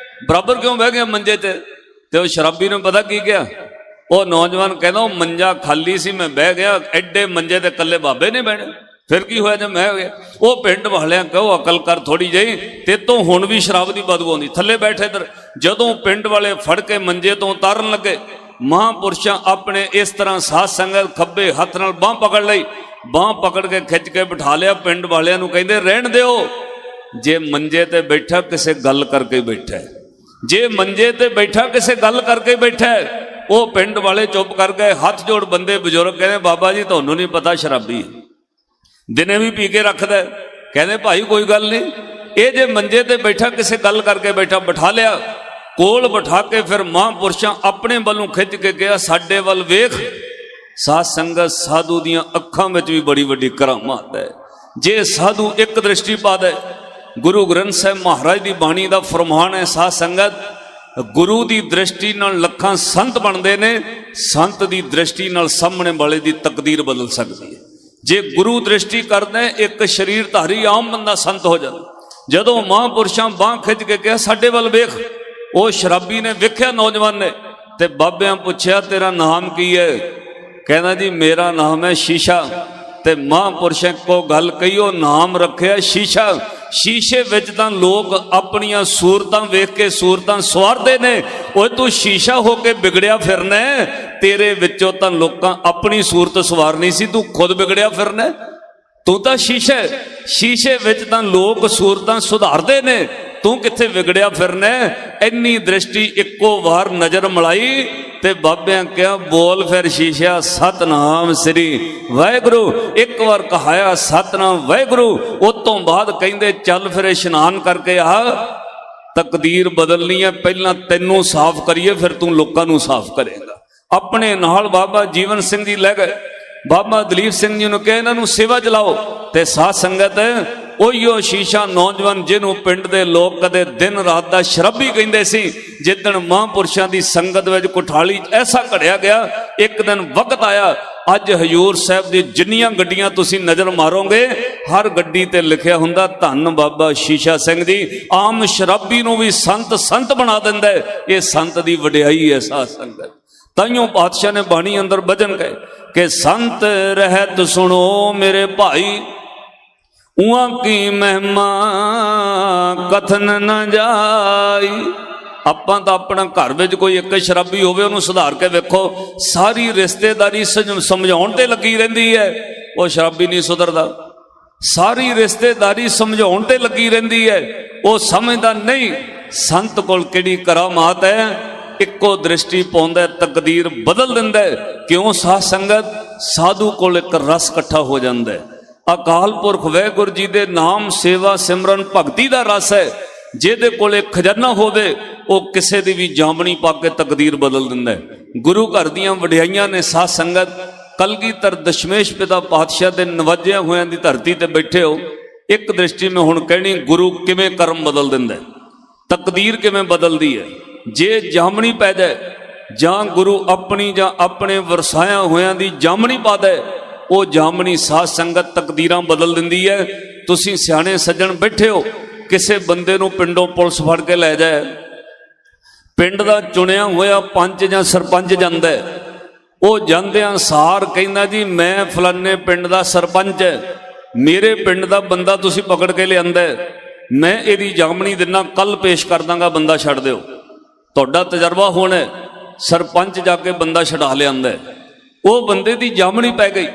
ਬਰਾਬਰ ਕਿਉਂ ਬਹਿ ਗਿਆ ਮੰਜੇ ਤੇ? ਤੇ ਉਹ ਸ਼ਰਾਬੀ ਨੂੰ ਪਤਾ ਕੀ ਕਿਹਾ? ਉਹ ਨੌਜਵਾਨ ਕਹਿੰਦਾ ਉਹ ਮੰਜਾ ਖਾਲੀ ਸੀ, ਮੈਂ ਬਹਿ ਗਿਆ, ਐਡੇ ਮੰਜੇ ਤੇ ਇਕੱਲੇ ਬਾਬੇ ਨੇ ਬਹਿਣਾ, ਫਿਰ ਕੀ ਹੋਇਆ ਜੇ ਮੈਂ ਹੋ ਗਿਆ। ਉਹ ਪਿੰਡ ਵਾਲਿਆਂ ਕਹੋ ਅਕਲ ਕਰ ਥੋੜੀ ਜਿਹੀ, ਤੇ ਤੋਂ ਹੁਣ ਵੀ ਸ਼ਰਾਬ ਦੀ ਬਦਬੂ ਆਉਂਦੀ, ਥੱਲੇ ਬੈਠ ਇੱਧਰ। ਜਦੋਂ ਪਿੰਡ ਵਾਲੇ ਫੜ ਕੇ ਮੰਜੇ ਤੋਂ ਉਤਾਰਨ ਲੱਗੇ, ਮਹਾਂਪੁਰਸ਼ਾਂ ਆਪਣੇ ਇਸ ਤਰ੍ਹਾਂ ਸਾਧ ਸੰਗਤ ਖੱਬੇ ਹੱਥ ਨਾਲ ਬਾਂਹ ਪਕੜ ਲਈ, ਬਾਂਹ ਪਕੜ ਕੇ ਖਿੱਚ ਕੇ ਬਿਠਾ ਲਿਆ। ਪਿੰਡ ਵਾਲਿਆਂ ਨੂੰ ਕਹਿੰਦੇ ਰਹਿਣ ਦਿਓ, ਜੇ ਮੰਜੇ ਤੇ ਬੈਠਾ ਕਿਸੇ ਗੱਲ ਕਰਕੇ ਬੈਠਾ, ਜੇ ਮੰਜੇ ਤੇ ਬੈਠਾ ਕਿਸੇ ਗੱਲ ਕਰਕੇ ਬੈਠਾ। ਉਹ ਪਿੰਡ ਵਾਲੇ ਚੁੱਪ ਕਰ ਗਏ, ਹੱਥ ਜੋੜ ਬੰਦੇ ਬਜ਼ੁਰਗ ਕਹਿੰਦੇ ਬਾਬਾ ਜੀ ਤੁਹਾਨੂੰ ਨਹੀਂ ਪਤਾ ਸ਼ਰਾਬੀ ਦਿਨੇ ਵੀ ਪੀ ਕੇ ਰੱਖਦਾ। ਕਹਿੰਦੇ ਭਾਈ ਕੋਈ ਗੱਲ ਨਹੀਂ, ਇਹ ਜੇ ਮੰਜੇ ਤੇ ਬੈਠਾ ਕਿਸੇ ਗੱਲ ਕਰਕੇ ਬੈਠਾ, ਬਿਠਾ ਲਿਆ ਕੋਲ, ਬਿਠਾ ਕੇ ਫਿਰ ਮਹਾਂਪੁਰਸ਼ਾਂ ਆਪਣੇ ਵੱਲੋਂ ਖਿੱਚ ਕੇ ਗਿਆ ਸਾਡੇ ਵੱਲ ਵੇਖ। ਸਾਧ ਸੰਗਤ ਸਾਧੂ ਦੀਆਂ ਅੱਖਾਂ ਵਿੱਚ ਵੀ ਬੜੀ ਵੱਡੀ ਕਰਾਮਾਤ ਹੈ। ਜੇ ਸਾਧੂ ਇੱਕ ਦ੍ਰਿਸ਼ਟੀ ਪਾ ਦੇ, ਗੁਰੂ ਗ੍ਰੰਥ ਸਾਹਿਬ ਮਹਾਰਾਜ ਦੀ ਬਾਣੀ ਦਾ ਫਰਮਾਨ ਹੈ, ਸਾਧ ਸੰਗਤ ਗੁਰੂ ਦੀ ਦ੍ਰਿਸ਼ਟੀ ਨਾਲ ਲੱਖਾਂ ਸੰਤ ਬਣਦੇ ਨੇ, ਸੰਤ ਦੀ ਦ੍ਰਿਸ਼ਟੀ ਨਾਲ ਸਾਹਮਣੇ ਵਾਲੇ ਦੀ ਤਕਦੀਰ ਬਦਲ ਸਕਦੀ ਹੈ। ਜੇ ਗੁਰੂ ਦ੍ਰਿਸ਼ਟੀ ਕਰਦੇ ਇੱਕ ਸ਼ਰੀਰਧਾਰੀ ਆਮ ਬੰਦਾ ਸੰਤ ਹੋ ਜਾਂਦਾ। ਜਦੋਂ ਮਹਾਂਪੁਰਸ਼ਾਂ ਬਾਂਹ ਖਿੱਚ ਕੇ ਕਿਹਾ ਸਾਡੇ ਵੱਲ ਵੇਖ, ਉਹ ਸ਼ਰਾਬੀ ਨੇ ਵੇਖਿਆ ਨੌਜਵਾਨ ਨੇ, ਤੇ ਬਾਬਿਆਂ ਪੁੱਛਿਆ ਤੇਰਾ ਨਾਮ ਕੀ ਹੈ? ਕਹਿੰਦਾ ਜੀ ਮੇਰਾ ਨਾਮ ਹੈ ਸ਼ੀਸ਼ਾ। ਤੇ ਮਹਾਂਪੁਰਸ਼ਾਂ ਕੋ ਗੱਲ ਕਹੀ, ਉਹ ਨਾਮ ਰੱਖਿਆ ਸ਼ੀਸ਼ਾ। ਸ਼ੀਸ਼ੇ ਵਿੱਚ ਤਾਂ ਲੋਕ ਆਪਣੀਆਂ ਸੂਰਤਾਂ ਵੇਖ ਕੇ ਸੂਰਤਾਂ ਸਵਾਰਦੇ ਨੇ, ਓਏ ਤੂੰ ਸ਼ੀਸ਼ਾ ਹੋ ਕੇ ਵਿਗੜਿਆ ਫਿਰਨਾ, ਤੇਰੇ ਵਿੱਚੋਂ ਤਾਂ ਲੋਕਾਂ ਆਪਣੀ ਸੂਰਤ ਸਵਾਰਨੀ ਸੀ, ਤੂੰ ਖੁਦ ਵਿਗੜਿਆ ਫਿਰਨਾ, ਤੂੰ ਤਾਂ ਸ਼ੀਸ਼ਾ। ਸ਼ੀਸ਼ੇ ਵਿੱਚ ਤਾਂ ਲੋਕ ਸੂਰਤਾਂ ਸੁਧਾਰਦੇ ਨੇ, ਤੂੰ ਕਿੱਥੇ ਵਿਗੜਿਆ ਫਿਰਨਾ। ਇੰਨੀ ਦ੍ਰਿਸ਼ਟੀ ਇੱਕੋ ਵਾਰ ਨਜ਼ਰ ਮਿਲਾਈ ਤੇ ਬਾਬਿਆਂ ਕਿਹਾ ਬੋਲ ਫਿਰ ਸ਼ੀਸ਼ਾ ਸਤਨਾਮ ਸ੍ਰੀ ਵਾਹਿਗੁਰੂ। ਇੱਕ ਵਾਰ ਕਹਾਇਆ ਸਤਨਾਮ ਵਾਹਿਗੁਰੂ। ਉਸ ਤੋਂ ਬਾਅਦ ਕਹਿੰਦੇ ਚੱਲ ਫਿਰ ਇਸ਼ਨਾਨ ਕਰਕੇ ਆ, ਤਕਦੀਰ ਬਦਲਣੀ ਹੈ, ਪਹਿਲਾਂ ਤੈਨੂੰ ਸਾਫ਼ ਕਰੀਏ ਫਿਰ ਤੂੰ ਲੋਕਾਂ ਨੂੰ ਸਾਫ਼ ਕਰੇਗਾ। ਆਪਣੇ ਨਾਲ ਬਾਬਾ ਜੀਵਨ ਸਿੰਘ ਜੀ ਲੈ ਗਏ। ਬਾਬਾ ਦਲੀਪ ਸਿੰਘ ਜੀ ਨੂੰ ਕਿਹਾ ਇਹਨਾਂ ਨੂੰ ਸੇਵਾ ਚਲਾਓ। ਤੇ ਸਾਧ ਸੰਗਤ ਉਹੀਓ ਸ਼ੀਸ਼ਾ ਨੌਜਵਾਨ ਜਿਹਨੂੰ ਪਿੰਡ ਦੇ ਲੋਕ ਕਦੇ ਦਿਨ ਰਾਤ ਦਾ ਸ਼ਰਾਬੀ ਕਹਿੰਦੇ ਸੀ, ਜਿੱਦਣ ਮਹਾਂਪੁਰਸ਼ਾਂ ਦੀ ਸੰਗਤ ਵਿੱਚ ਕੁਠਾਲੀ ਐਸਾ ਘੜਿਆ ਗਿਆ। ਇੱਕ ਦਿਨ ਵਕਤ ਆਇਆ, ਅੱਜ ਹਜ਼ੂਰ ਸਾਹਿਬ ਦੀ ਜਿੰਨੀਆਂ ਗੱਡੀਆਂ ਤੁਸੀਂ ਨਜ਼ਰ ਮਾਰੋਗੇ, ਹਰ ਗੱਡੀ ਤੇ ਲਿਖਿਆ ਹੁੰਦਾ ਧੰਨ ਬਾਬਾ ਸ਼ੀਸ਼ਾ ਸਿੰਘ ਜੀ। ਆਮ ਸ਼ਰਾਬੀ ਨੂੰ ਵੀ ਸੰਤ ਬਣਾ ਦਿੰਦਾ। ਇਹ ਸੰਤ ਦੀ ਵਡਿਆਈ ਹੈ ਸਾਧ ਸੰਗਤ। ਤਾਈਓ ਪਾਤਸ਼ਾਹ ਨੇ ਬਾਣੀ ਅੰਦਰ ਭਜਨ ਕਹੇ ਕਿ ਸੰਤ ਰਹਿਤ ਸੁਣੋ ਮੇਰੇ ਭਾਈ, ਉਹਾਂ ਕੀ ਮਹਿਮਾ ਕਥਨ ਨਾ ਜਾਈ। ਆਪਾਂ ਤਾਂ ਆਪਣਾ ਘਰ ਵਿੱਚ ਕੋਈ ਇੱਕ ਸ਼ਰਾਬੀ ਹੋਵੇ ਉਹਨੂੰ ਸੁਧਾਰ ਕੇ ਵੇਖੋ, ਸਾਰੀ ਰਿਸ਼ਤੇਦਾਰੀ ਸਮਝਾਉਣ ਤੇ ਲੱਗੀ ਰਹਿੰਦੀ ਹੈ, ਉਹ ਸ਼ਰਾਬੀ ਨਹੀਂ ਸੁਧਰਦਾ। ਸਾਰੀ ਰਿਸ਼ਤੇਦਾਰੀ ਸਮਝਾਉਣ ਤੇ ਲੱਗੀ ਰਹਿੰਦੀ ਹੈ, ਉਹ ਸਮਝਦਾ ਨਹੀਂ ਸੰਤ ਕੋਲ ਕਿਹੜੀ ਕਰਾਮਾਤ ਹੈ। ਇੱਕੋ ਦ੍ਰਿਸ਼ਟੀ ਪਾਉਂਦਾ, ਤਕਦੀਰ ਬਦਲ ਦਿੰਦਾ। ਕਿਉਂ? ਸਾਧ ਸੰਗਤ ਸਾਧੂ ਕੋਲ ਇੱਕ ਰਸ ਇਕੱਠਾ ਹੋ ਜਾਂਦਾ। ਅਕਾਲ ਪੁਰਖ ਵਾਹਿਗੁਰੂ ਜੀ ਦੇ ਨਾਮ ਸੇਵਾ ਸਿਮਰਨ ਭਗਤੀ ਦਾ ਰਸ ਹੈ। ਜਿਹਦੇ ਕੋਲੇ ਖਜ਼ਾਨਾ ਹੋਵੇ ਉਹ ਕਿਸੇ ਦੀ ਵੀ ਜਾਮਣੀ ਪਾ ਕੇ ਤਕਦੀਰ ਬਦਲ ਦਿੰਦਾ ਹੈ। ਗੁਰੂ ਘਰ ਦੀਆਂ ਵਡਿਆਈਆਂ ਨੇ ਸਾਧ ਸੰਗਤ। ਕਲਗੀਧਰ ਦਸ਼ਮੇਸ਼ ਪਿਤਾ ਪਾਤਸ਼ਾਹ ਦੇ ਨਵਾਜਿਆ ਹੋਇਆਂ ਦੀ ਧਰਤੀ ਤੇ ਬੈਠੇ ਹੋ। ਇੱਕ ਦ੍ਰਿਸ਼ਟੀ ਮੈਂ ਹੁਣ ਕਹਿਣੀ, ਗੁਰੂ ਕਿਵੇਂ ਕਰਮ ਬਦਲ ਦਿੰਦਾ, ਤਕਦੀਰ ਕਿਵੇਂ ਬਦਲਦੀ ਹੈ। ਜੇ ਜਾਮਣੀ ਪੈ ਜਾਏ ਜਾਂ ਗੁਰੂ ਆਪਣੀ ਜਾਂ ਆਪਣੇ ਵਰਸਾਇਆ ਹੋਇਆਂ ਦੀ ਜਾਮਣੀ ਪਾ ਦੇ, ਉਹ ਜਾਮਣੀ ਸਾਧ ਸੰਗਤ ਤਕਦੀਰਾਂ ਬਦਲ ਦਿੰਦੀ ਹੈ। ਤੁਸੀਂ ਸਿਆਣੇ ਸੱਜਣ ਬੈਠੇ ਹੋ, ਕਿਸੇ ਬੰਦੇ ਨੂੰ ਪਿੰਡੋਂ ਪੁਲਿਸ ਫੜ ਕੇ ਲੈ ਜਾਏ, ਪਿੰਡ ਦਾ ਚੁਣਿਆ ਹੋਇਆ ਪੰਚ ਜਾਂ ਸਰਪੰਚ ਜਾਂਦਾ, ਉਹ ਜਾਂਦਿਆਂ ਸਾਰ ਕਹਿੰਦਾ ਜੀ ਮੈਂ ਫਲਾਨੇ ਪਿੰਡ ਦਾ ਸਰਪੰਚ ਹੈ, ਮੇਰੇ ਪਿੰਡ ਦਾ ਬੰਦਾ ਤੁਸੀਂ ਪਕੜ ਕੇ ਲਿਆਂਦਾ, ਮੈਂ ਇਹਦੀ ਜਾਮਣੀ ਦਿਨਾ, ਕੱਲ ਪੇਸ਼ ਕਰ ਦਾਂਗਾ, ਬੰਦਾ ਛੱਡ ਦਿਓ। ਤੁਹਾਡਾ ਤਜਰਬਾ ਹੋਣਾ, ਸਰਪੰਚ ਜਾ ਕੇ ਬੰਦਾ ਛਡਾ ਲਿਆਂਦਾ, ਉਹ ਬੰਦੇ ਦੀ ਜਾਮਣੀ ਪੈ ਗਈ।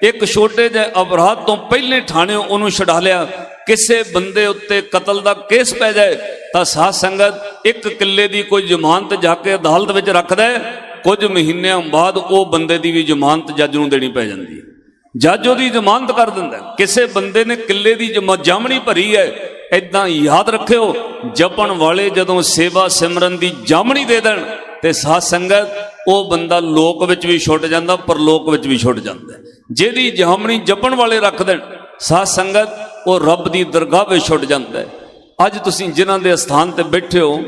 ਇੱਕ ਛੋਟੇ ਜਿਹੇ ਅਪਰਾਧ ਤੋਂ ਪਹਿਲੇ ਥਾਣੇ ਉਹਨੂੰ ਛਡਾ ਲਿਆ। ਕਿਸੇ ਬੰਦੇ ਉੱਤੇ ਕਤਲ ਦਾ ਕੇਸ ਪੈ ਜਾਏ ਤਾਂ ਸਾਧ ਸੰਗਤ 1 ਕਿੱਲੇ ਦੀ ਕੋਈ ਜ਼ਮਾਨਤ ਜਾ ਕੇ ਅਦਾਲਤ ਵਿੱਚ ਰੱਖਦਾ, ਕੁਝ ਮਹੀਨਿਆਂ ਬਾਅਦ ਉਹ ਬੰਦੇ ਦੀ ਵੀ ਜ਼ਮਾਨਤ ਜੱਜ ਨੂੰ ਦੇਣੀ ਪੈ ਜਾਂਦੀ ਹੈ। ਜੱਜ ਉਹਦੀ ਜ਼ਮਾਨਤ ਕਰ ਦਿੰਦਾ। ਕਿਸੇ ਬੰਦੇ ਨੇ ਕਿੱਲੇ ਦੀ ਜਾਮਣੀ ਭਰੀ ਹੈ, ਇਦਾਂ ਯਾਦ ਰੱਖਿਓ, ਜਪਣ ਵਾਲੇ ਜਦੋਂ ਸੇਵਾ ਸਿਮਰਨ ਦੀ ਜਾਮਣੀ ਦੇ ਦੇਣ ਤੇ ਸਾਧ ਸੰਗਤ ਉਹ ਬੰਦਾ ਲੋਕ ਵਿੱਚ ਵੀ ਛੁੱਟ ਜਾਂਦਾ, ਪਰਲੋਕ ਵਿੱਚ ਵੀ ਛੁੱਟ ਜਾਂਦਾ। ਜਿਹਦੀ ਜਾਮਣੀ ਜਪਣ ਵਾਲੇ ਰੱਖ ਦੇਣ ਸਾਧ ਸੰਗਤ, ਉਹ ਰੱਬ ਦੀ ਦਰਗਾਹ ਵਿੱਚ ਛੁੱਟ ਜਾਂਦਾ। ਅੱਜ ਤੁਸੀਂ ਜਿਨ੍ਹਾਂ ਦੇ ਸਥਾਨ ਤੇ ਬੈਠੇ ਹੋ,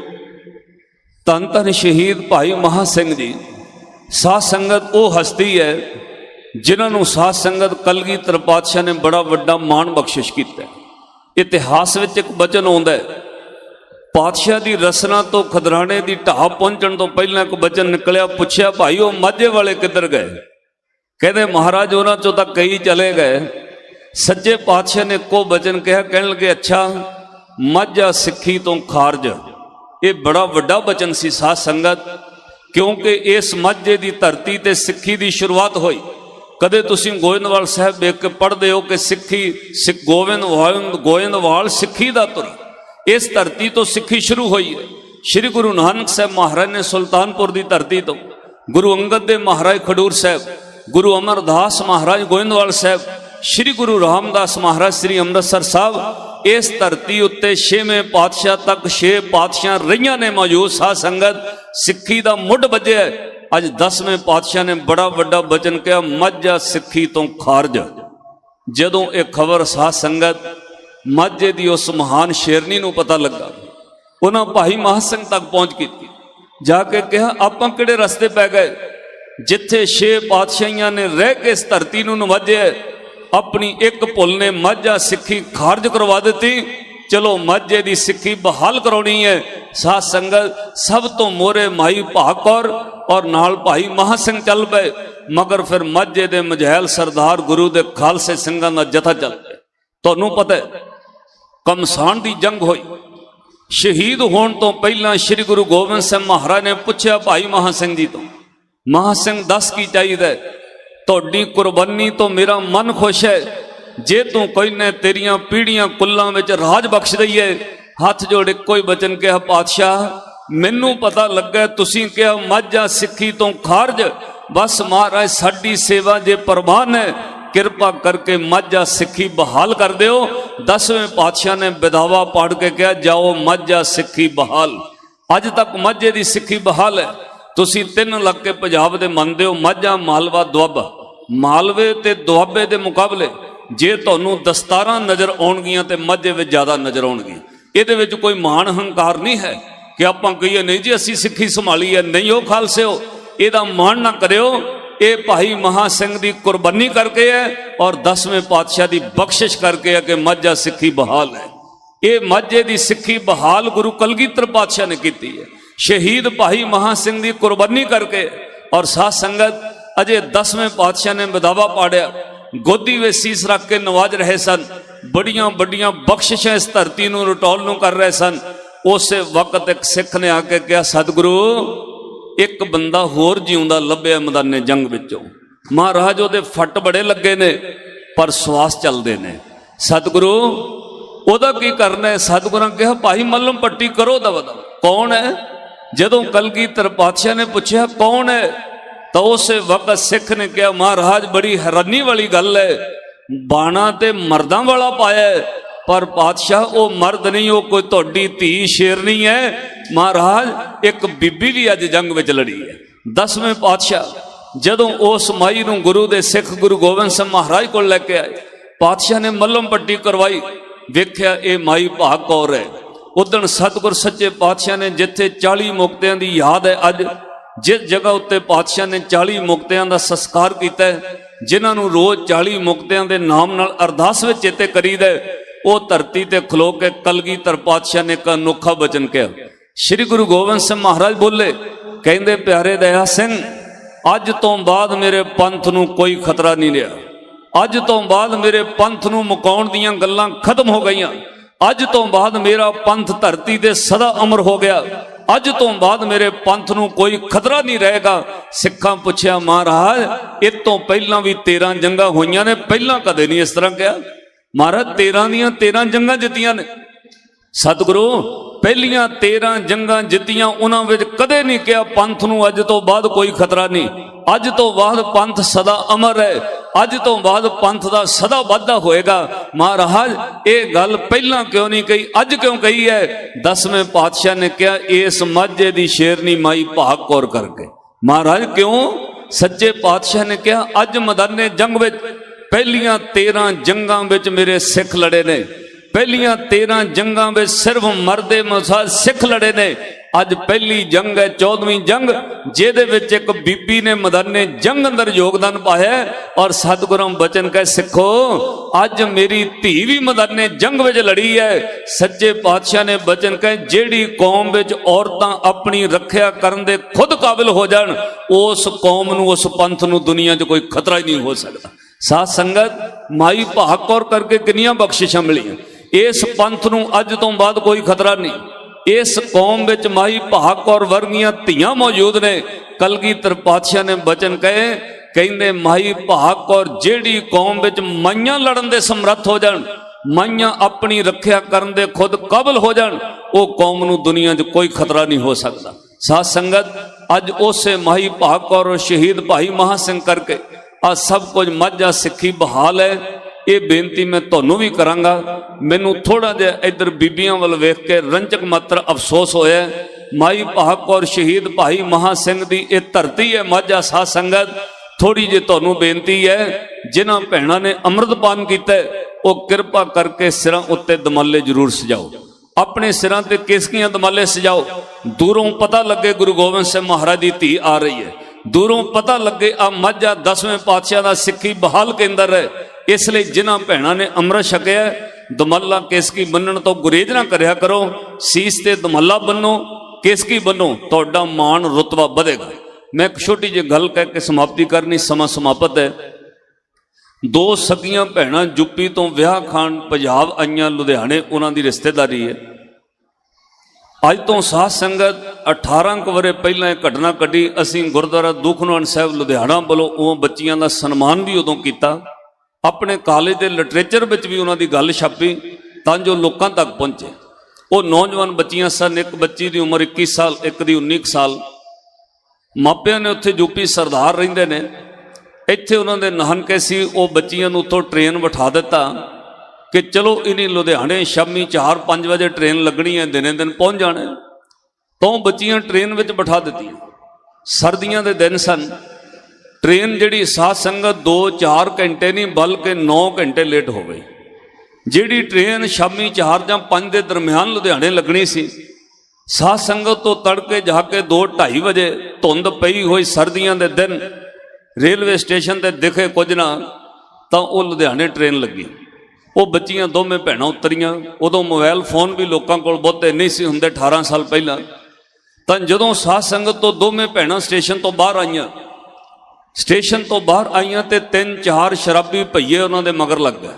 ਧੰਨ ਧੰਨ ਸ਼ਹੀਦ ਭਾਈ ਮਹਾਂ ਸਿੰਘ ਜੀ, ਸਾਧ ਸੰਗਤ ਉਹ ਹਸਤੀ ਹੈ ਜਿਨ੍ਹਾਂ ਨੂੰ ਸਾਧ ਸੰਗਤ ਕਲਗੀਧਰ ਪਾਤਸ਼ਾਹ ਨੇ ਬੜਾ ਵੱਡਾ ਮਾਣ ਬਖਸ਼ਿਸ਼ ਕੀਤਾ। ਇਤਿਹਾਸ ਵਿੱਚ ਇੱਕ ਬਚਨ ਆਉਂਦਾ ਹੈ, ਪਾਤਸ਼ਾਹ ਦੀ ਰਸਨਾ ਤੋਂ ਖਦਰਾਣੇ ਦੀ ਢਾਹ ਪਹੁੰਚਣ ਤੋਂ ਪਹਿਲਾਂ ਇੱਕ ਬਚਨ ਨਿਕਲਿਆ। ਪੁੱਛਿਆ ਭਾਈ ਉਹ ਮਾਝੇ ਵਾਲੇ ਕਿੱਧਰ ਗਏ? ਕਹਿੰਦੇ ਮਹਾਰਾਜ ਉਹਨਾਂ ਚੋਂ ਤਾਂ ਕਈ ਚਲੇ ਗਏ। ਸੱਚੇ ਪਾਤਸ਼ਾਹ ਨੇ ਇੱਕੋ ਬਚਨ ਕਿਹਾ, ਕਹਿਣ ਲੱਗੇ ਅੱਛਾ ਮਾਝਾ ਸਿੱਖੀ ਤੋਂ ਖਾਰਜ। ਇਹ ਬੜਾ ਵੱਡਾ ਬਚਨ ਸੀ ਸਾਧ ਸੰਗਤ, ਕਿਉਂਕਿ ਇਸ ਮਾਝੇ ਦੀ ਧਰਤੀ ਤੇ ਸਿੱਖੀ ਦੀ ਸ਼ੁਰੂਆਤ ਹੋਈ। ਕਦੇ ਤੁਸੀਂ ਗੋਇੰਦਵਾਲ ਸਾਹਿਬ ਵੇਖ ਕੇ ਪੜ੍ਹਦੇ ਹੋ ਕਿ ਸਿੱਖ ਗੋਇੰਦਵਾਲ ਸਿੱਖੀ ਦਾ ਧੁਰ, ਇਸ ਧਰਤੀ ਤੋਂ ਸਿੱਖੀ ਸ਼ੁਰੂ ਹੋਈ ਹੈ। ਸ਼੍ਰੀ ਗੁਰੂ ਨਾਨਕ ਸਾਹਿਬ ਮਹਾਰਾਜ ਨੇ ਸੁਲਤਾਨਪੁਰ ਦੀ ਧਰਤੀ ਤੋਂ, ਗੁਰੂ ਅੰਗਦ ਦੇ ਮਹਾਰਾਜ ਖਡੂਰ ਸਾਹਿਬ, ਗੁਰੂ ਅਮਰਦਾਸ ਮਹਾਰਾਜ ਗੋਇੰਦਵਾਲ ਸਾਹਿਬ, ਸ਼੍ਰੀ ਗੁਰੂ ਰਾਮਦਾਸ ਮਹਾਰਾਜ ਸ੍ਰੀ ਅੰਮ੍ਰਿਤਸਰ ਸਾਹਿਬ, ਇਸ ਧਰਤੀ ਉੱਤੇ 6ਵੇਂ ਪਾਤਸ਼ਾਹ ਤੱਕ 6 ਪਾਤਸ਼ਾਹ ਰਹੀਆਂ ਨੇ ਮੌਜੂਦ। ਸਾਧ ਸੰਗਤ ਸਿੱਖੀ ਦਾ ਮੁੱਢ ਵੱਜਿਆ। ਅੱਜ 10ਵੇਂ ਪਾਤਸ਼ਾਹ ਨੇ ਬੜਾ ਵੱਡਾ ਬਚਨ ਕਿਹਾ, ਮਾਝਾ ਸਿੱਖੀ ਤੋਂ ਖਾਰਜ। ਜਦੋਂ ਇਹ ਖਬਰ ਸਾਧ ਸੰਗਤ ਮਾਝੇ ਦੀ ਉਸ ਮਹਾਨ ਸ਼ੇਰਨੀ ਨੂੰ ਪਤਾ ਲੱਗਾ, ਉਹਨਾਂ ਭਾਈ ਮਹਾਂ ਸਿੰਘ ਤੱਕ ਪਹੁੰਚ ਕੀਤੀ। ਜਾ ਕੇ ਕਿਹਾ ਆਪਾਂ ਕਿਹੜੇ ਰਸਤੇ ਪੈ ਗਏ, ਜਿੱਥੇ 6 ਪਾਤਸ਼ਾਹੀਆਂ ਨੇ ਰਹਿ ਕੇ ਇਸ ਧਰਤੀ ਨੂੰ ਨਵਾਜਿਆ, ਆਪਣੀ ਇੱਕ ਭੁੱਲ ਨੇ ਮਾਝਾ ਸਿੱਖੀ ਖਾਰਜ ਕਰਵਾ ਦਿੱਤੀ। ਚਲੋ ਮਾਝੇ ਦੀ ਸਿੱਖੀ ਬਹਾਲ ਕਰਾਉਣੀ ਹੈ। ਸਾਧ ਸੰਗਤ ਸਭ ਤੋਂ ਮੋਹਰੇ ਮਾਈ ਭਾਗ ਕੌਰ ਔਰ ਨਾਲ ਭਾਈ ਮਹਾਂ ਸਿੰਘ ਚੱਲ ਪਏ, ਮਗਰ ਫਿਰ ਮਾਝੇ ਦੇ ਮਝੈਲ ਸਰਦਾਰ ਗੁਰੂ ਦੇ ਖਾਲਸੇ ਸਿੰਘਾਂ ਦਾ ਜਥਾ ਚੱਲ ਪਿਆ। ਤੁਹਾਨੂੰ ਪਤਾ ਹੈ ਕਮਸਾਨ ਦੀ ਜੰਗ ਹੋਈ, ਸ਼ਹੀਦ ਹੋਣ ਤੋਂ ਪਹਿਲਾਂ ਸ੍ਰੀ ਗੁਰੂ ਗੋਬਿੰਦ ਸਿੰਘ ਮਹਾਰਾਜ ਨੇ ਪੁੱਛਿਆ ਭਾਈ ਮਹਾਂ ਸਿੰਘ ਜੀ ਤੋਂ, ਮਹਾਂ ਸਿੰਘ ਦੱਸ ਕੀ ਚਾਹੀਦਾ? ਤੁਹਾਡੀ ਕੁਰਬਾਨੀ ਤੋਂ ਮੇਰਾ ਮਨ ਖੁਸ਼ ਹੈ, ਜੇ ਤੂੰ ਕਹਿੰਦਾ ਤੇਰੀਆਂ ਪੀੜੀਆਂ ਕੁੱਲਾਂ ਵਿੱਚ ਰਾਜ ਬਖਸ਼ ਦਈਏ। ਹੱਥ ਜੋੜ ਇੱਕੋ ਹੀ ਬਚਨ ਕਿਹਾ, ਪਾਤਸ਼ਾਹ ਮੈਨੂੰ ਪਤਾ ਲੱਗਾ ਤੁਸੀਂ ਕਿਹਾ ਮਾਝਾ ਸਿੱਖੀ ਤੋਂ ਖਾਰਜ, ਬਸ ਮਹਾਰਾਜ ਸਾਡੀ ਸੇਵਾ ਜੇ ਪ੍ਰਵਾਨ ਹੈ, ਕਿਰਪਾ ਕਰਕੇ ਮਾਝਾ ਸਿੱਖੀ ਬਹਾਲ ਕਰ ਦਿਓ। 10ਵੇਂ ਪਾਤਸ਼ਾਹ ਨੇ ਵਿਦਾਵਾ ਪਾੜ ਕੇ ਕਿਹਾ, ਜਾਓ ਮਾਝਾ ਸਿੱਖੀ ਬਹਾਲ। ਅੱਜ ਤੱਕ ਮਾਝੇ ਦੀ ਸਿੱਖੀ ਬਹਾਲ ਹੈ। ਤੁਸੀਂ 3 ਇਲਾਕੇ ਪੰਜਾਬ ਦੇ ਮੰਨਦੇ ਹੋ, ਮਾਝਾ, ਮਾਲਵਾ, ਦੁਆਬਾ। ਮਾਲਵੇ ਤੇ ਦੁਆਬੇ ਦੇ ਮੁਕਾਬਲੇ ਜੇ ਤੁਹਾਨੂੰ ਦਸਤਾਰਾਂ ਨਜ਼ਰ ਆਉਣਗੀਆਂ ਤੇ ਮਾਝੇ ਵਿੱਚ ਜ਼ਿਆਦਾ ਨਜ਼ਰ ਆਉਣਗੀਆਂ। ਇਹਦੇ ਵਿੱਚ ਕੋਈ ਮਾਣ ਹੰਕਾਰ ਨਹੀਂ ਹੈ ਕਿ ਆਪਾਂ ਕਹੀਏ ਨਹੀਂ ਜੀ ਅਸੀਂ ਸਿੱਖੀ ਸੰਭਾਲੀ ਹੈ, ਨਹੀਂ ਹੋ ਖਾਲਸਿਓ, ਇਹਦਾ ਮਾਣ ਨਾ ਕਰਿਓ। ਇਹ ਭਾਈ ਮਹਾਂ ਸਿੰਘ ਦੀ ਕੁਰਬਾਨੀ ਕਰਕੇ ਹੈ ਔਰ 10ਵੇਂ ਪਾਤਸ਼ਾਹ ਦੀ ਬਖਸ਼ਿਸ਼ ਕਰਕੇ ਹੈ ਕਿ ਮਾਝਾ ਸਿੱਖੀ ਬਹਾਲ ਹੈ। ਇਹ ਮਾਝੇ ਦੀ ਸਿੱਖੀ ਬਹਾਲ ਗੁਰੂ ਕਲਗੀਧਰ ਪਾਤਸ਼ਾਹ ਨੇ ਕੀਤੀ ਹੈ, ਸ਼ਹੀਦ ਭਾਈ ਮਹਾਂ ਸਿੰਘ ਦੀ ਕੁਰਬਾਨੀ ਕਰਕੇ। ਔਰ ਸਾਧ ਸੰਗਤ ਅਜੇ 10ਵੇਂ ਪਾਤਸ਼ਾਹ ਨੇ ਵਿਦਾਵਾ ਪਾੜਿਆ, ਗੋਦੀ ਵਿੱਚ ਸੀਸ ਰੱਖ ਕੇ ਨਵਾਜ ਰਹੇ ਸਨ, ਬੜੀਆਂ ਵੱਡੀਆਂ ਬਖਸ਼ਿਸ਼ਾਂ ਇਸ ਧਰਤੀ ਨੂੰ ਰਟੌਲ ਨੂੰ ਕਰ ਰਹੇ ਸਨ। ਉਸੇ ਵਕਤ ਇੱਕ ਸਿੱਖ ਨੇ ਆ ਕੇ ਕਿਹਾ, ਸਤਿਗੁਰੂ ਇੱਕ ਬੰਦਾ ਹੋਰ ਜਿਉਂਦਾ ਲੱਭਿਆ ਮੈਦਾਨੇ ਜੰਗ ਵਿੱਚੋਂ। ਮਹਾਰਾਜ ਉਹਦੇ ਫੱਟ ਬੜੇ ਲੱਗੇ ਨੇ ਪਰ ਸਵਾਸ ਚੱਲਦੇ ਨੇ। ਸਤਿਗੁਰੂ ਉਹਦਾ ਕੀ ਕਰਨਾ ਹੈ? ਸਤਿਗੁਰਾਂ ਕਿਹਾ, ਭਾਈ ਮੱਲਮ ਪੱਟੀ ਕਰੋ ਦਵਾ ਦਵਾ। ਕੌਣ ਹੈ? ਜਦੋਂ ਕਲਗੀਧਰ ਪਾਤਸ਼ਾਹ ਨੇ ਪੁੱਛਿਆ ਕੌਣ ਹੈ ਤਾਂ ਉਸੇ ਵਕਤ ਸਿੱਖ ਨੇ ਕਿਹਾ, ਮਹਾਰਾਜ ਬੜੀ ਹੈਰਾਨੀ ਵਾਲੀ ਗੱਲ ਹੈ, ਬਾਣਾ ਤੇ ਮਰਦਾਂ ਵਾਲਾ ਪਾਇਆ पर पातशाह वो मर्द नहीं, वो कोई तुहाडी धी शेरनी है। महाराज एक बीबी भी अज जंग विच लड़ी है। 10वें पातशाह जदों उस माई नूं गुरु दे सिख गुरु गोबिंद सिंह महाराज को लैके आए, पातशाह ने मलम पट्टी करवाई, वेख्या ये माई भाग कौर है। उदण सतगुर सच्चे पातशाह ने जिथे 40 मुक्तियां की याद है, अज जिस जगह उत्ते पातशाह ने 40 मुक्तियां का संस्कार किया है, जिन्होंने रोज 40 मुक्तियां के नाम नाल अरदास विच चेते करीदा है, वो धरती ते खलो के कलगीधर पातशाह ने एक अनोखा वचन कहा। श्री गुरु गोबिंद सिंह महाराज बोले, कहंदे प्यारे दया सिंह, अज तो बाद मेरे पंथ नूं कोई खतरा नहीं रहा। अज तो बाद मेरे पंथ नूं मुकाउण दीयां गल्लां खत्म हो गईयां। अज तो बाद मेरा पंथ धरती ते सदा अमर हो गया। अज तो बाद मेरे पंथ नूं कोई खतरा नहीं रहेगा। सिखां पुछया, महाराज इस तो पहलां भी 13 जंगां होईयां ने, पहलां कदे नहीं इस तरह कहा। महाराज 13 दियां 13 जंगां जित्तियां ने। सतगुरु पहलियां 13 जंगां जित्तियां, उन्हां विच कदे नहीं कहा पंथ नूं अज तो बाद कोई खतरा नहीं, अज तो बाद पंथ सदा अमर है, अज तो बाद पंथ दा सदा वाधा होएगा। महाराज ये गल पहलां क्यों नहीं कही, अज क्यों कही है? 10वें पातशाह ने कहा इस माझे दी शेरनी माई भाग कौर करके। महाराज क्यों? सच्चे पातशाह ने कहा अज मैदाने जंग विच पहलियां 13 जंगां विच मेरे सिख लड़े ने, पहलियां 13 जंगां विच सिर्फ मरदे मुसाल सिख लड़े ने। अज पहली जंग है 14वीं जंग, जिहदे विच एक बीबी ने मैदाने जंग अंदर योगदान पाया और सतगुरां बचन कह सिखो अज मेरी धी भी मैदाने जंग विच लड़ी है। सच्चे पातशाह ने बचन कह जेड़ी कौम विच औरतां अपनी रखिया करन दे खुद काबिल हो जाण, उस कौम नूं उस पंथ नूं दुनिया 'च कोई खतरा ही नहीं हो सकता। साध संगत माई भाग कौर करके कितनियां बख्शिशां मिलियां। इस पंथ नूं अज तो बाद कोई खतरा नहीं। इस कौम विच माई भाग कौर वर्गियां धीआं मौजूद ने। कलगीधर पातशाह ने बचन कहे, कहंदे माई भाग कौर जेड़ी कौम विच माइयां लड़न दे समर्थ हो जाण, माइयां अपनी रखिया करन दे खुद काबिल हो जाण, वो कौम नूं दुनिया 'च कोई खतरा नहीं हो सकता। साध संगत अज उसे माई भाग कौर और शहीद भाई महा सिंह करके आ सब कुछ माझा सिੱਖੀ बहाल है। ये बेनती मैं तुहानूं भी करांगा। मैनूं थोड़ा जिहा इधर बीबियां वल वेख के रंजक मात्र अफसोस होया। माई भाग कौर शहीद भाई महा सिंह दी ये धरती है माझा। साध संगत थोड़ी जी तुहानूं बेनती है, जिन्हां भैणां ने अमृतपान कीता वो किरपा करके सिरां उत्ते दमाले जरूर सजाओ, अपने सिरां ते केसकियां दमाले सजाओ। दूरों पता लगे गुरु गोबिंद सिंह महाराज दी धी आ रही है, दूरों पता लगे आ माझा 10वें पातशाह का सिੱਖੀ बहाल केंद्र है। इसलिए जिन्हां भैणां ने अमृत छकिया दमाला केसकी बन्नण तो गुरेज ना करया करो। सीस ते दमाला बनो, केसकी बनो, तुहाडा मान रुतबा बढ़ेगा। मैं एक छोटी जी गल कह के समाप्ति करनी, समा समाप्त है। 2 सगियां भैणां यूपी तो विआह खान पंजाब आईयां लुधियाने, उन्हां दी रिश्तेदारी है। अज तो साध संगत 18 वरे पहला एक घटना कटी। असी गुरुद्वारा दुखनिवारण साहब लुधियाना वालों वो बच्चियां का सन्मान भी उदों किया। अपने कॉलेज के लिटरेचर में भी उन्होंने गल छापी तां जो लोगों तक पहुंचे। वो नौजवान बच्चियां सन, एक बच्ची की उम्र 21 साल, एक की 19 साल। मापिया ने उत्थे यूपी सरदार रहिंदे ने, इत्थे उन्होंने नानके सी। वो बच्चियां नूं उत्थों ट्रेन बिठा दिता कि चलो इन्हीं लुधियाने शामी 4-5 बजे ट्रेन लगनी है, दिने दिन पहुंच जाने। तो बच्चियां ट्रेन में बिठा दी। सर्दियों के दिन सन। ट्रेन जिहड़ी साध संगत 2-4 घंटे नहीं बल्कि 9 घंटे लेट हो गई। जिहड़ी ट्रेन शामी 4 या 5 के दरम्यान लुधियाने लगनी सी, साध संगत तो तड़के जाके 2-2:30 बजे धुंध पई हुई सर्दियों के दिन रेलवे स्टेशन पर दिखे कुछ ना, तो वो लुधियाने ट्रेन लगी। वो बच्चियां दोवें भैणां उतरियां। उदों मोबाइल फोन भी लोगों को बहुते नहीं सी हुंदे 18 साल पहला। तो जदों साध संगत तो दोवें भैणां स्टेशन तो बाहर आईयां, स्टेशन तो बाहर आईयां ते 3-4 शराबी भईए उन्हां दे मगर लग गए।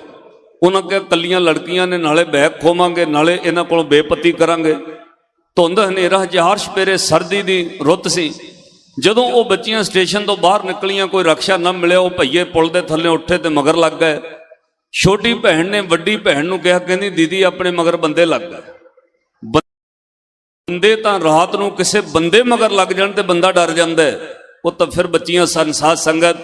उन्हां कहा कलियां लड़कियां ने, नाले बैग खोवांगे, नाले इन्हां कोलों बेपत्ती करांगे। धुंध हनेरा 4 छपेरे सर्दी दी रुत सी। जदों वो बच्चियां स्टेशन तो बाहर निकलियां, कोई रक्षा न मिलिया, वो भईए पुल दे थल्ले उठे ते मगर लग गए। छोटी भैन ने वड्डी भैन नूं कहा, कहंदी दीदी अपने मगर बंदे लग गए। बंदे तां रात नूं किसे बंदे मगर लग जाण ते बंदा डर जांदा है। वो तो फिर बच्चियां सन। साध संगत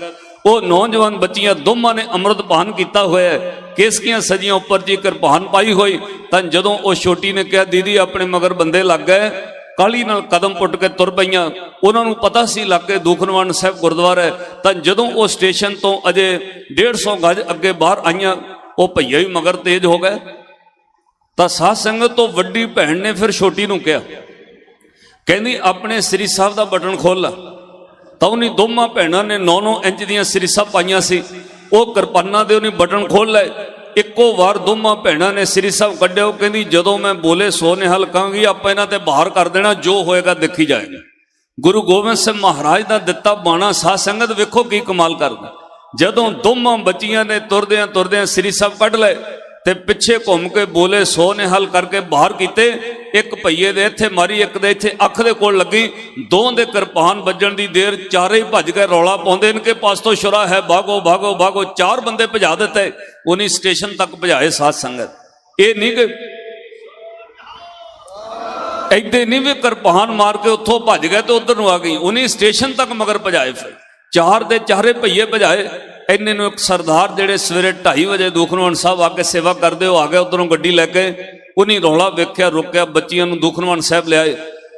ਉਹ ਨੌਜਵਾਨ ਬੱਚੀਆਂ ਦੋਵਾਂ ਨੇ ਅੰਮ੍ਰਿਤ ਪਾਨ ਕੀਤਾ ਹੋਇਆ ਹੈ, ਕੇਸਕੀਆਂ ਸਜੀਆਂ ਉੱਪਰ ਜੀ ਕਿਰਪਾਨ ਪਾਈ ਹੋਈ। ਤਾਂ ਜਦੋਂ ਉਹ ਛੋਟੀ ਨੇ ਕਿਹਾ ਦੀਦੀ ਆਪਣੇ ਮਗਰ ਬੰਦੇ ਲੱਗ ਗਏ, ਕਾਲੀ ਨਾਲ ਕਦਮ ਪੁੱਟ ਕੇ ਤੁਰ ਪਈਆਂ। ਉਹਨਾਂ ਨੂੰ ਪਤਾ ਸੀ ਲਾਗੇ ਦੂਖਨਿਵਾਰਨ ਸਾਹਿਬ ਗੁਰਦੁਆਰਾ ਹੈ। ਤਾਂ ਜਦੋਂ ਉਹ ਸਟੇਸ਼ਨ ਤੋਂ ਅਜੇ 150 ਗਜ ਅੱਗੇ ਬਾਹਰ ਆਈਆਂ, ਉਹ ਭਈਆ ਵੀ ਮਗਰ ਤੇਜ਼ ਹੋ ਗਏ। ਤਾਂ ਸਾਧ ਸੰਗਤ ਤੋਂ ਵੱਡੀ ਭੈਣ ਨੇ ਫਿਰ ਛੋਟੀ ਨੂੰ ਕਿਹਾ, ਕਹਿੰਦੀ ਆਪਣੇ ਸ੍ਰੀ ਸਾਹਿਬ ਦਾ ਬਟਨ ਖੋਲ ਲਾ। ਤਾਂ ਉਹਨੇ ਦੋਵਾਂ ਭੈਣਾਂ ਨੇ 9-9 ਇੰਚ ਦੀਆਂ ਸ੍ਰੀਸਾਂ ਪਾਈਆਂ ਸੀ, ਉਹ ਕਿਰਪਾਨਾਂ ਦੇ ਉਹਨੇ ਬਟਨ ਖੋਲ ਲਏ। ਇੱਕੋ ਵਾਰ ਦੋਵਾਂ ਭੈਣਾਂ ਨੇ ਸ੍ਰੀ ਸਾਹਿਬ ਕੱਢਿਆ। ਉਹ ਕਹਿੰਦੀ ਜਦੋਂ ਮੈਂ ਬੋਲੇ ਸੋ ਨਿਹਾਲ ਕਹਾਂਗੀ, ਆਪਾਂ ਇਹਨਾਂ ਤੇ ਬਾਹਰ ਕਰ ਦੇਣਾ, ਜੋ ਹੋਏਗਾ ਦੇਖੀ ਜਾਏਗਾ। ਗੁਰੂ ਗੋਬਿੰਦ ਸਿੰਘ ਮਹਾਰਾਜ ਦਾ ਦਿੱਤਾ ਬਾਣਾ। ਸਾਧ ਸੰਗਤ ਵੇਖੋ ਕੀ ਕਮਾਲ ਕਰਦਾ। ਜਦੋਂ ਦੋਵਾਂ ਬੱਚੀਆਂ ਨੇ ਤੁਰਦਿਆਂ ਤੁਰਦਿਆਂ ਸ੍ਰੀ ਸਾਹਿਬ ਕੱਢ ਲਏ ਤੇ ਪਿੱਛੇ ਘੁੰਮ ਕੇ ਬੋਲੇ ਸੋ ਨਿਹਾਲ ਕਰਕੇ ਬਾਹਰ ਕੀਤੇ। ਇੱਕ ਭਈਏ ਦੇ ਇੱਥੇ ਮਾਰੀ, ਇੱਕ ਦੇ ਇੱਥੇ ਅੱਖ ਦੇ ਕੋਲ ਲੱਗੀ। ਦੋਹਾਂ ਦੇ ਕਿਰਪਾਨ ਵੱਜਣ ਦੀ ਦੇਰ ਚਾਰੇ ਹੀ ਭੱਜ ਕੇ ਰੌਲਾ ਪਾਉਂਦੇ ਇਨਕੇ ਪਾਸ ਤੋਂ ਸ਼ੁਰਾ ਹੈ, ਭਾਗੋ ਭਾਗੋ ਭਾਗੋ। 4 ਬੰਦੇ ਭਜਾ ਦਿੱਤੇ, ਉਹਨੇ ਸਟੇਸ਼ਨ ਤੱਕ ਭਜਾਏ। ਸਾਧ ਸੰਗਤ ਇਹ ਨਹੀਂ ਕਿ ਏਦਾਂ ਨਹੀਂ ਵੀ ਕਿਰਪਾਨ ਮਾਰ ਕੇ ਉੱਥੋਂ ਭੱਜ ਗਏ ਤੇ ਉਧਰ ਨੂੰ ਆ ਗਈ, ਉਹਨੇ ਸਟੇਸ਼ਨ ਤੱਕ ਮਗਰ ਭਜਾਏ। ਫਿਰ 4 ਦੇ ਚਾਰੇ ਭਈਏ ਭਜਾਏ। ਇੰਨੇ ਨੂੰ ਇੱਕ ਸਰਦਾਰ ਜਿਹੜੇ ਸਵੇਰੇ 2:30 ਵਜੇ ਦੂਖਨਿਵਾਰਨ ਸਾਹਿਬ ਆ ਕੇ ਸੇਵਾ ਕਰਦੇ, ਉਹ ਆ ਗਏ ਉਧਰੋਂ ਗੱਡੀ ਲੈ ਕੇ। ਉਹਨੇ ਰੌਲਾ ਵੇਖਿਆ, ਰੁਕਿਆ, ਬੱਚੀਆਂ ਨੂੰ ਦੂਖਨਿਵਾਰਨ ਸਾਹਿਬ ਲਿਆਏ।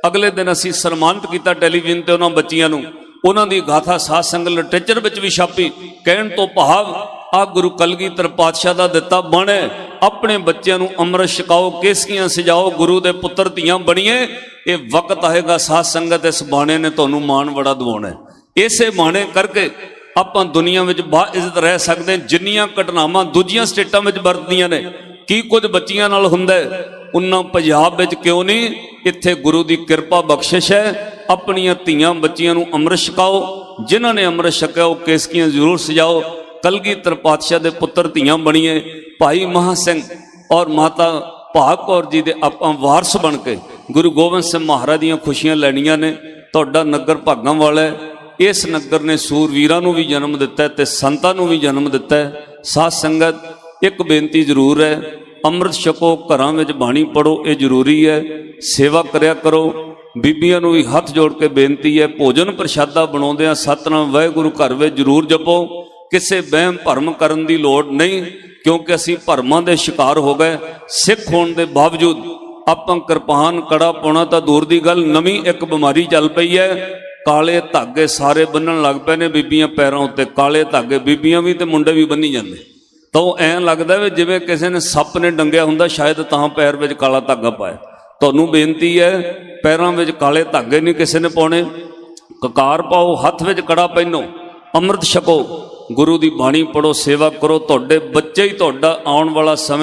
ਅਗਲੇ ਦਿਨ ਅਸੀਂ ਸਨਮਾਨਿਤ ਕੀਤਾ ਟੈਲੀਵਿਜ਼ਨ ਤੇ ਉਹਨਾਂ ਬੱਚੀਆਂ ਨੂੰ। ਉਹਨਾਂ ਦੀ ਗਾਥਾ ਸਾਧ ਸੰਗਤ ਲਿਟਰੇਚਰ ਵਿੱਚ ਵੀ ਛਾਪੀ। ਕਹਿਣ ਤੋਂ ਭਾਵ ਆ ਗੁਰੂ ਕਲਗੀਧਰ ਪਾਤਸ਼ਾਹ ਦਾ ਦਿੱਤਾ ਬਣ ਹੈ, ਆਪਣੇ ਬੱਚਿਆਂ ਨੂੰ ਅੰਮ੍ਰਿਤ ਛਕਾਓ, ਕੇਸਕੀਆਂ ਸਜਾਓ, ਗੁਰੂ ਦੇ ਪੁੱਤਰ ਧੀਆਂ ਬਣੀਏ। ਇਹ ਵਕਤ ਆਏਗਾ ਸਾਧ ਸੰਗਤ, ਇਸ ਬਾਣੇ ਨੇ ਤੁਹਾਨੂੰ ਮਾਣ ਬੜਾ ਦਿਵਾਉਣਾ ਹੈ। ਇਸੇ ਬਾਣੇ ਕਰਕੇ ਆਪਾਂ ਦੁਨੀਆ ਵਿੱਚ ਬਾ ਇੱਜ਼ਤ ਰਹਿ ਸਕਦੇ। ਜਿੰਨੀਆਂ ਘਟਨਾਵਾਂ ਦੂਜੀਆਂ ਸਟੇਟਾਂ ਵਿੱਚ ਵਰਤਦੀਆਂ ਨੇ, ਕੀ ਕੁਝ ਬੱਚੀਆਂ ਨਾਲ ਹੁੰਦਾ ਹੈ, ਉਹਨਾਂ ਪੰਜਾਬ ਵਿੱਚ ਕਿਉਂ ਨਹੀਂ? ਇੱਥੇ ਗੁਰੂ ਦੀ ਕਿਰਪਾ ਬਖਸ਼ਿਸ਼ ਹੈ। ਆਪਣੀਆਂ ਧੀਆਂ ਬੱਚੀਆਂ ਨੂੰ ਅੰਮ੍ਰਿਤ ਛਕਾਓ। ਜਿਨ੍ਹਾਂ ਨੇ ਅੰਮ੍ਰਿਤ ਛਕਿਆ ਉਹ ਕੇਸਕੀਆਂ ਜ਼ਰੂਰ ਸਜਾਓ। ਕਲਗੀਧਰ ਪਾਤਸ਼ਾਹ ਦੇ ਪੁੱਤਰ ਧੀਆਂ ਬਣੀਏ। ਭਾਈ ਮਹਾਂ ਸਿੰਘ ਔਰ ਮਾਤਾ ਭਾਗ ਕੌਰ ਜੀ ਦੇ ਆਪਾਂ ਵਾਰਸ ਬਣ ਕੇ ਗੁਰੂ ਗੋਬਿੰਦ ਸਿੰਘ ਮਹਾਰਾਜ ਦੀਆਂ ਖੁਸ਼ੀਆਂ ਲੈਣੀਆਂ ਨੇ। ਤੁਹਾਡਾ ਨਗਰ ਭਾਗਾਂ ਵਾਲਾ ਹੈ। ਇਸ ਨਗਰ ਨੇ ਸੂਰਵੀਰਾਂ ਨੂੰ ਵੀ ਜਨਮ ਦਿੱਤਾ ਤੇ ਸੰਤਾਂ ਨੂੰ ਵੀ ਜਨਮ ਦਿੱਤਾ ਹੈ। ਸਾਧ ਸੰਗਤ ਇੱਕ ਬੇਨਤੀ ਜ਼ਰੂਰ ਹੈ, ਅੰਮ੍ਰਿਤ ਛਕੋ, ਘਰਾਂ ਵਿੱਚ ਬਾਣੀ ਪੜੋ, ਇਹ ਜ਼ਰੂਰੀ ਹੈ। ਸੇਵਾ ਕਰਿਆ ਕਰੋ। ਬੀਬੀਆਂ ਨੂੰ ਵੀ ਹੱਥ ਜੋੜ ਕੇ ਬੇਨਤੀ ਹੈ, ਭੋਜਨ ਪ੍ਰਸ਼ਾਦਾ ਬਣਾਉਂਦਿਆਂ ਸਤਨਾਮ ਵਾਹਿਗੁਰੂ ਘਰ ਵਿੱਚ ਜ਼ਰੂਰ ਜਪੋ। ਕਿਸੇ ਵਹਿਮ ਭਰਮ ਕਰਨ ਦੀ ਲੋੜ ਨਹੀਂ, ਕਿਉਂਕਿ ਅਸੀਂ ਭਰਮਾਂ ਦੇ ਸ਼ਿਕਾਰ ਹੋ ਗਏ। ਸਿੱਖ ਹੋਣ ਦੇ ਬਾਵਜੂਦ ਆਪਾਂ ਕਿਰਪਾਨ ਕੜਾ ਪਾਉਣਾ ਤਾਂ ਦੂਰ ਦੀ ਗੱਲ, ਨਵੀਂ ਇੱਕ ਬਿਮਾਰੀ ਚੱਲ ਪਈ ਹੈ। ਕਾਲੇ ਧਾਗੇ ਸਾਰੇ ਬੰਨਣ ਲੱਗ ਪਏ ਨੇ ਬੀਬੀਆਂ ਪੈਰਾਂ ਉੱਤੇ। ਕਾਲੇ ਧਾਗੇ ਬੀਬੀਆਂ ਵੀ ਤੇ ਮੁੰਡੇ ਵੀ ਬੰਨੀ ਜਾਂਦੇ। ਤਾਂ ਉਹ ਐਂ ਲੱਗਦਾ ਵੀ ਜਿਵੇਂ ਕਿਸੇ ਨੇ ਸੱਪ ਨੇ ਡੰਗਿਆ ਹੁੰਦਾ, ਸ਼ਾਇਦ ਤਾਂ ਪੈਰ ਵਿੱਚ ਕਾਲਾ ਧਾਗਾ ਪਾਇਆ। ਤੁਹਾਨੂੰ ਬੇਨਤੀ ਹੈ, ਪੈਰਾਂ ਵਿੱਚ ਕਾਲੇ ਧਾਗੇ ਨਹੀਂ ਕਿਸੇ ਨੇ ਪਾਉਣੇ। ਕਕਾਰ ਪਾਓ, ਹੱਥ ਵਿੱਚ ਕੜਾ ਪਹਿਨੋ, ਅੰਮ੍ਰਿਤ ਛਕੋ, ਗੁਰੂ ਦੀ ਬਾਣੀ ਪੜੋ, ਸੇਵਾ ਕਰੋ। ਤੁਹਾਡੇ ਬੱਚੇ ਹੀ ਤੁਹਾਡਾ ਆਉਣ ਵਾਲਾ ਸਮੇਂ